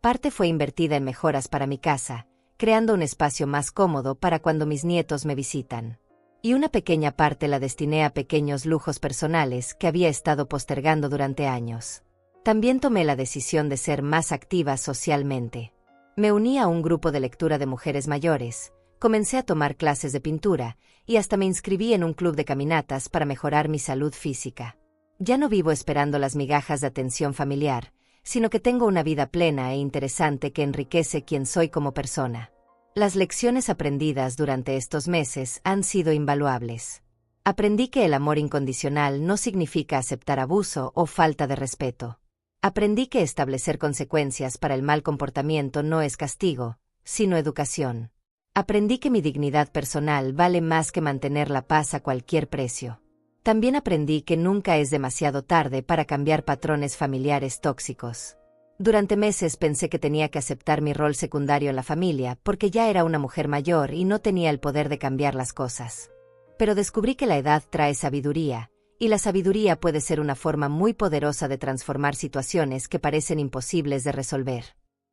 Parte fue invertida en mejoras para mi casa, creando un espacio más cómodo para cuando mis nietos me visitan. Y una pequeña parte la destiné a pequeños lujos personales que había estado postergando durante años. También tomé la decisión de ser más activa socialmente. Me uní a un grupo de lectura de mujeres mayores, comencé a tomar clases de pintura, y hasta me inscribí en un club de caminatas para mejorar mi salud física. Ya no vivo esperando las migajas de atención familiar, sino que tengo una vida plena e interesante que enriquece quién soy como persona. Las lecciones aprendidas durante estos meses han sido invaluables. Aprendí que el amor incondicional no significa aceptar abuso o falta de respeto. Aprendí que establecer consecuencias para el mal comportamiento no es castigo, sino educación. Aprendí que mi dignidad personal vale más que mantener la paz a cualquier precio. También aprendí que nunca es demasiado tarde para cambiar patrones familiares tóxicos. Durante meses pensé que tenía que aceptar mi rol secundario en la familia porque ya era una mujer mayor y no tenía el poder de cambiar las cosas. Pero descubrí que la edad trae sabiduría, y la sabiduría puede ser una forma muy poderosa de transformar situaciones que parecen imposibles de resolver.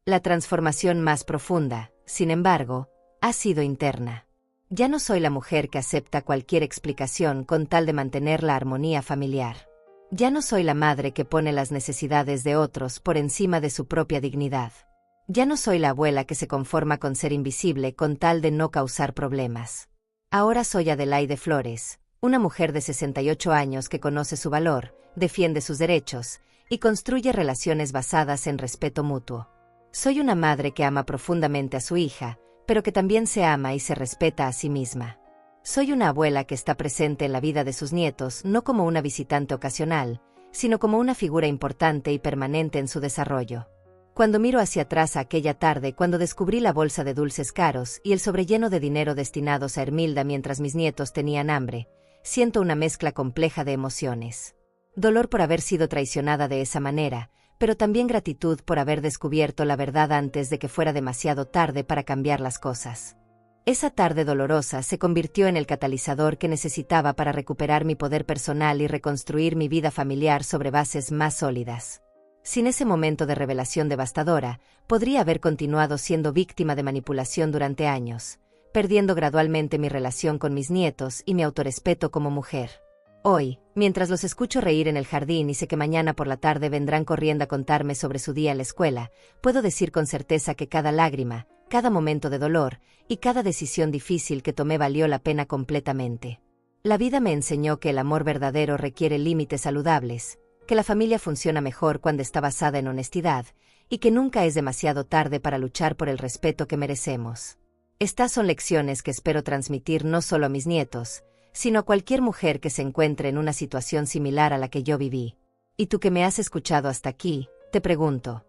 La transformación más profunda, sin embargo, ha sido interna. Ya no soy la mujer que acepta cualquier explicación con tal de mantener la armonía familiar. Ya no soy la madre que pone las necesidades de otros por encima de su propia dignidad. Ya no soy la abuela que se conforma con ser invisible con tal de no causar problemas. Ahora soy Adelaide Flores, una mujer de 68 años que conoce su valor, defiende sus derechos y construye relaciones basadas en respeto mutuo. Soy una madre que ama profundamente a su hija, pero que también se ama y se respeta a sí misma. Soy una abuela que está presente en la vida de sus nietos no como una visitante ocasional, sino como una figura importante y permanente en su desarrollo. Cuando miro hacia atrás a aquella tarde cuando descubrí la bolsa de dulces caros y el sobrelleno de dinero destinados a Hermilda mientras mis nietos tenían hambre, siento una mezcla compleja de emociones. Dolor por haber sido traicionada de esa manera, pero también gratitud por haber descubierto la verdad antes de que fuera demasiado tarde para cambiar las cosas. Esa tarde dolorosa se convirtió en el catalizador que necesitaba para recuperar mi poder personal y reconstruir mi vida familiar sobre bases más sólidas. Sin ese momento de revelación devastadora, podría haber continuado siendo víctima de manipulación durante años, perdiendo gradualmente mi relación con mis nietos y mi autorrespeto como mujer. Hoy, mientras los escucho reír en el jardín y sé que mañana por la tarde vendrán corriendo a contarme sobre su día en la escuela, puedo decir con certeza que cada lágrima, cada momento de dolor y cada decisión difícil que tomé valió la pena completamente. La vida me enseñó que el amor verdadero requiere límites saludables, que la familia funciona mejor cuando está basada en honestidad, y que nunca es demasiado tarde para luchar por el respeto que merecemos. Estas son lecciones que espero transmitir no solo a mis nietos, sino a cualquier mujer que se encuentre en una situación similar a la que yo viví. Y tú que me has escuchado hasta aquí, te pregunto,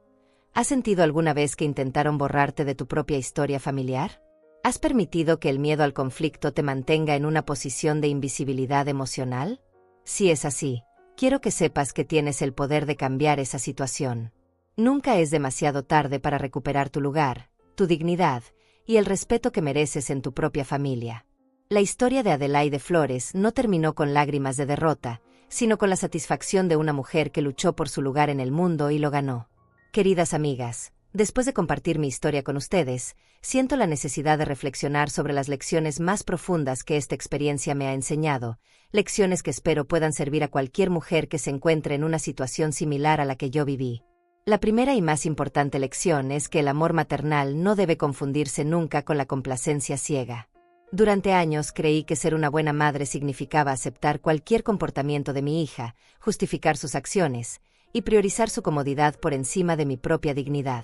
¿has sentido alguna vez que intentaron borrarte de tu propia historia familiar? ¿Has permitido que el miedo al conflicto te mantenga en una posición de invisibilidad emocional? Si es así, quiero que sepas que tienes el poder de cambiar esa situación. Nunca es demasiado tarde para recuperar tu lugar, tu dignidad y el respeto que mereces en tu propia familia. La historia de Adelaide Flores no terminó con lágrimas de derrota, sino con la satisfacción de una mujer que luchó por su lugar en el mundo y lo ganó. Queridas amigas, después de compartir mi historia con ustedes, siento la necesidad de reflexionar sobre las lecciones más profundas que esta experiencia me ha enseñado, lecciones que espero puedan servir a cualquier mujer que se encuentre en una situación similar a la que yo viví. La primera y más importante lección es que el amor maternal no debe confundirse nunca con la complacencia ciega. Durante años creí que ser una buena madre significaba aceptar cualquier comportamiento de mi hija, justificar sus acciones y priorizar su comodidad por encima de mi propia dignidad.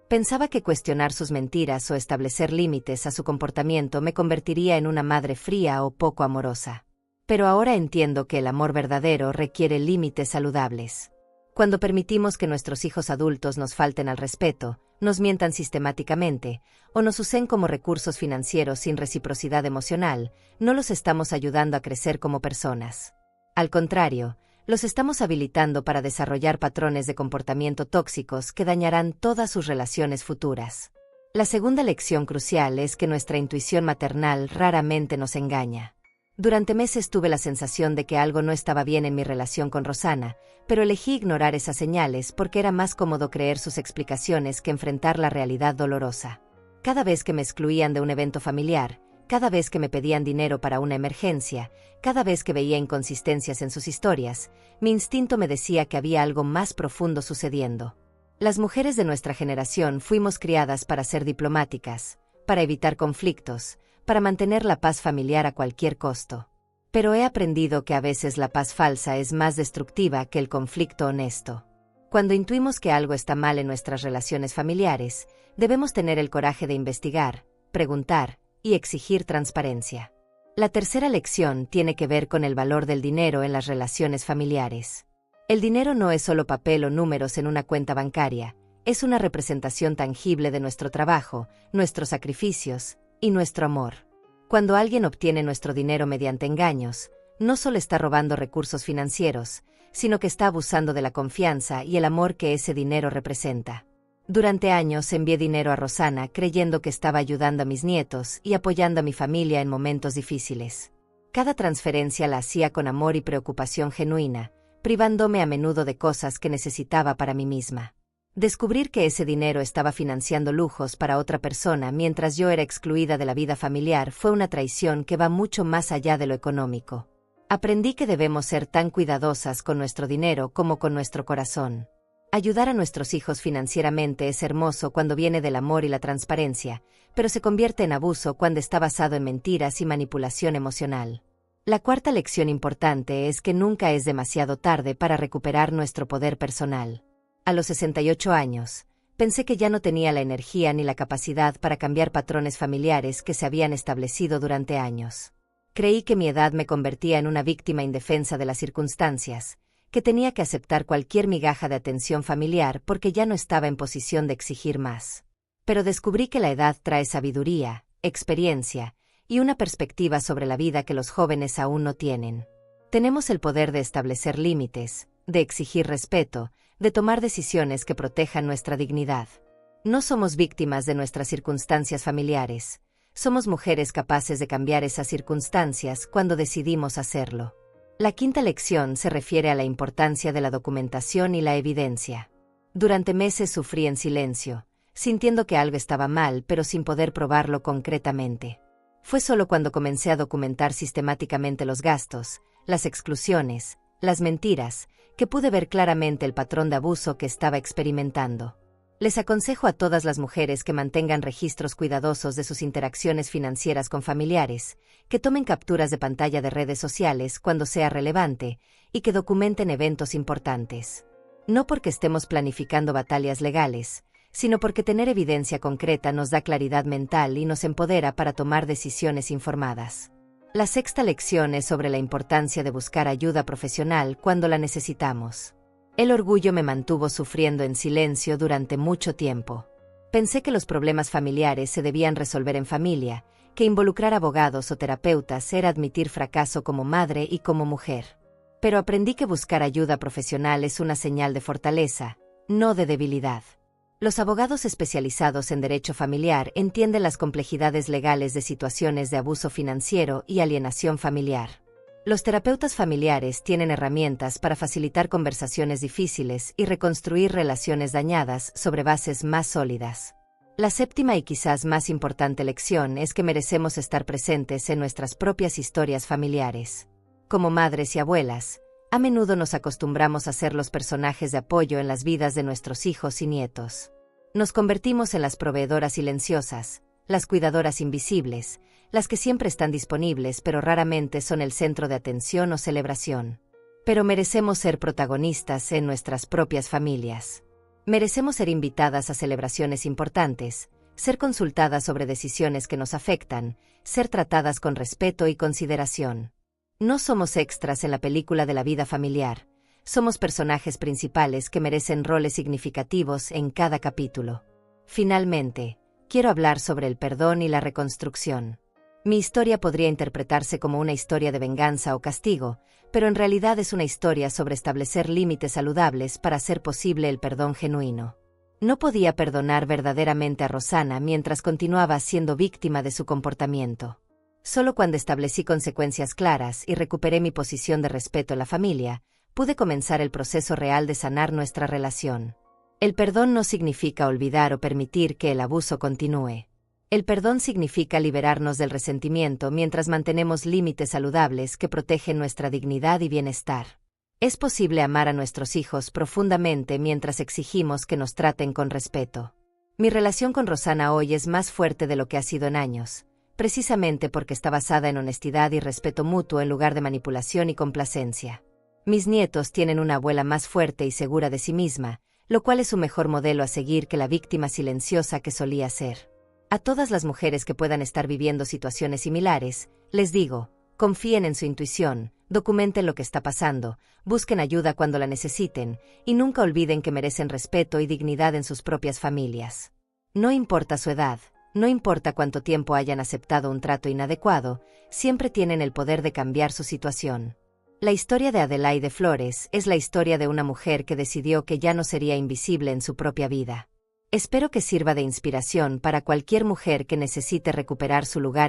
Pensaba que cuestionar sus mentiras o establecer límites a su comportamiento me convertiría en una madre fría o poco amorosa. Pero ahora entiendo que el amor verdadero requiere límites saludables. Cuando permitimos que nuestros hijos adultos nos falten al respeto, nos mientan sistemáticamente, o nos usen como recursos financieros sin reciprocidad emocional, no los estamos ayudando a crecer como personas. Al contrario, los estamos habilitando para desarrollar patrones de comportamiento tóxicos que dañarán todas sus relaciones futuras. La segunda lección crucial es que nuestra intuición maternal raramente nos engaña. Durante meses tuve la sensación de que algo no estaba bien en mi relación con Rosana, pero elegí ignorar esas señales porque era más cómodo creer sus explicaciones que enfrentar la realidad dolorosa. Cada vez que me excluían de un evento familiar, cada vez que me pedían dinero para una emergencia, cada vez que veía inconsistencias en sus historias, mi instinto me decía que había algo más profundo sucediendo. Las mujeres de nuestra generación fuimos criadas para ser diplomáticas, para evitar conflictos, para mantener la paz familiar a cualquier costo. Pero he aprendido que a veces la paz falsa es más destructiva que el conflicto honesto. Cuando intuimos que algo está mal en nuestras relaciones familiares, debemos tener el coraje de investigar, preguntar y exigir transparencia. La tercera lección tiene que ver con el valor del dinero en las relaciones familiares. El dinero no es solo papel o números en una cuenta bancaria, es una representación tangible de nuestro trabajo, nuestros sacrificios y nuestro amor. Cuando alguien obtiene nuestro dinero mediante engaños, no solo está robando recursos financieros, sino que está abusando de la confianza y el amor que ese dinero representa. Durante años envié dinero a Rosana creyendo que estaba ayudando a mis nietos y apoyando a mi familia en momentos difíciles. Cada transferencia la hacía con amor y preocupación genuina, privándome a menudo de cosas que necesitaba para mí misma. Descubrir que ese dinero estaba financiando lujos para otra persona mientras yo era excluida de la vida familiar fue una traición que va mucho más allá de lo económico. Aprendí que debemos ser tan cuidadosas con nuestro dinero como con nuestro corazón. Ayudar a nuestros hijos financieramente es hermoso cuando viene del amor y la transparencia, pero se convierte en abuso cuando está basado en mentiras y manipulación emocional. La cuarta lección importante es que nunca es demasiado tarde para recuperar nuestro poder personal. A los 68 años, pensé que ya no tenía la energía ni la capacidad para cambiar patrones familiares que se habían establecido durante años. Creí que mi edad me convertía en una víctima indefensa de las circunstancias, que tenía que aceptar cualquier migaja de atención familiar porque ya no estaba en posición de exigir más. Pero descubrí que la edad trae sabiduría, experiencia y una perspectiva sobre la vida que los jóvenes aún no tienen. Tenemos el poder de establecer límites, de exigir respeto, de tomar decisiones que protejan nuestra dignidad. No somos víctimas de nuestras circunstancias familiares, somos mujeres capaces de cambiar esas circunstancias cuando decidimos hacerlo. La quinta lección se refiere a la importancia de la documentación y la evidencia. Durante meses sufrí en silencio, sintiendo que algo estaba mal pero sin poder probarlo concretamente. Fue solo cuando comencé a documentar sistemáticamente los gastos, las exclusiones, las mentiras, que pude ver claramente el patrón de abuso que estaba experimentando. Les aconsejo a todas las mujeres que mantengan registros cuidadosos de sus interacciones financieras con familiares, que tomen capturas de pantalla de redes sociales cuando sea relevante y que documenten eventos importantes. No porque estemos planificando batallas legales, sino porque tener evidencia concreta nos da claridad mental y nos empodera para tomar decisiones informadas. La sexta lección es sobre la importancia de buscar ayuda profesional cuando la necesitamos. El orgullo me mantuvo sufriendo en silencio durante mucho tiempo. Pensé que los problemas familiares se debían resolver en familia, que involucrar abogados o terapeutas era admitir fracaso como madre y como mujer. Pero aprendí que buscar ayuda profesional es una señal de fortaleza, no de debilidad. Los abogados especializados en derecho familiar entienden las complejidades legales de situaciones de abuso financiero y alienación familiar. Los terapeutas familiares tienen herramientas para facilitar conversaciones difíciles y reconstruir relaciones dañadas sobre bases más sólidas. La séptima y quizás más importante lección es que merecemos estar presentes en nuestras propias historias familiares. Como madres y abuelas, a menudo nos acostumbramos a ser los personajes de apoyo en las vidas de nuestros hijos y nietos. Nos convertimos en las proveedoras silenciosas, las cuidadoras invisibles, las que siempre están disponibles pero raramente son el centro de atención o celebración. Pero merecemos ser protagonistas en nuestras propias familias. Merecemos ser invitadas a celebraciones importantes, ser consultadas sobre decisiones que nos afectan, ser tratadas con respeto y consideración. No somos extras en la película de la vida familiar, somos personajes principales que merecen roles significativos en cada capítulo. Finalmente, quiero hablar sobre el perdón y la reconstrucción. Mi historia podría interpretarse como una historia de venganza o castigo, pero en realidad es una historia sobre establecer límites saludables para hacer posible el perdón genuino. No podía perdonar verdaderamente a Rosanna mientras continuaba siendo víctima de su comportamiento. Solo cuando establecí consecuencias claras y recuperé mi posición de respeto en la familia, pude comenzar el proceso real de sanar nuestra relación. El perdón no significa olvidar o permitir que el abuso continúe. El perdón significa liberarnos del resentimiento mientras mantenemos límites saludables que protegen nuestra dignidad y bienestar. Es posible amar a nuestros hijos profundamente mientras exigimos que nos traten con respeto. Mi relación con Rosanna hoy es más fuerte de lo que ha sido en años, precisamente porque está basada en honestidad y respeto mutuo en lugar de manipulación y complacencia. Mis nietos tienen una abuela más fuerte y segura de sí misma, lo cual es un mejor modelo a seguir que la víctima silenciosa que solía ser. A todas las mujeres que puedan estar viviendo situaciones similares, les digo, confíen en su intuición, documenten lo que está pasando, busquen ayuda cuando la necesiten, y nunca olviden que merecen respeto y dignidad en sus propias familias. No importa su edad, no importa cuánto tiempo hayan aceptado un trato inadecuado, siempre tienen el poder de cambiar su situación. La historia de Adelaide Flores es la historia de una mujer que decidió que ya no sería invisible en su propia vida. Espero que sirva de inspiración para cualquier mujer que necesite recuperar su lugar en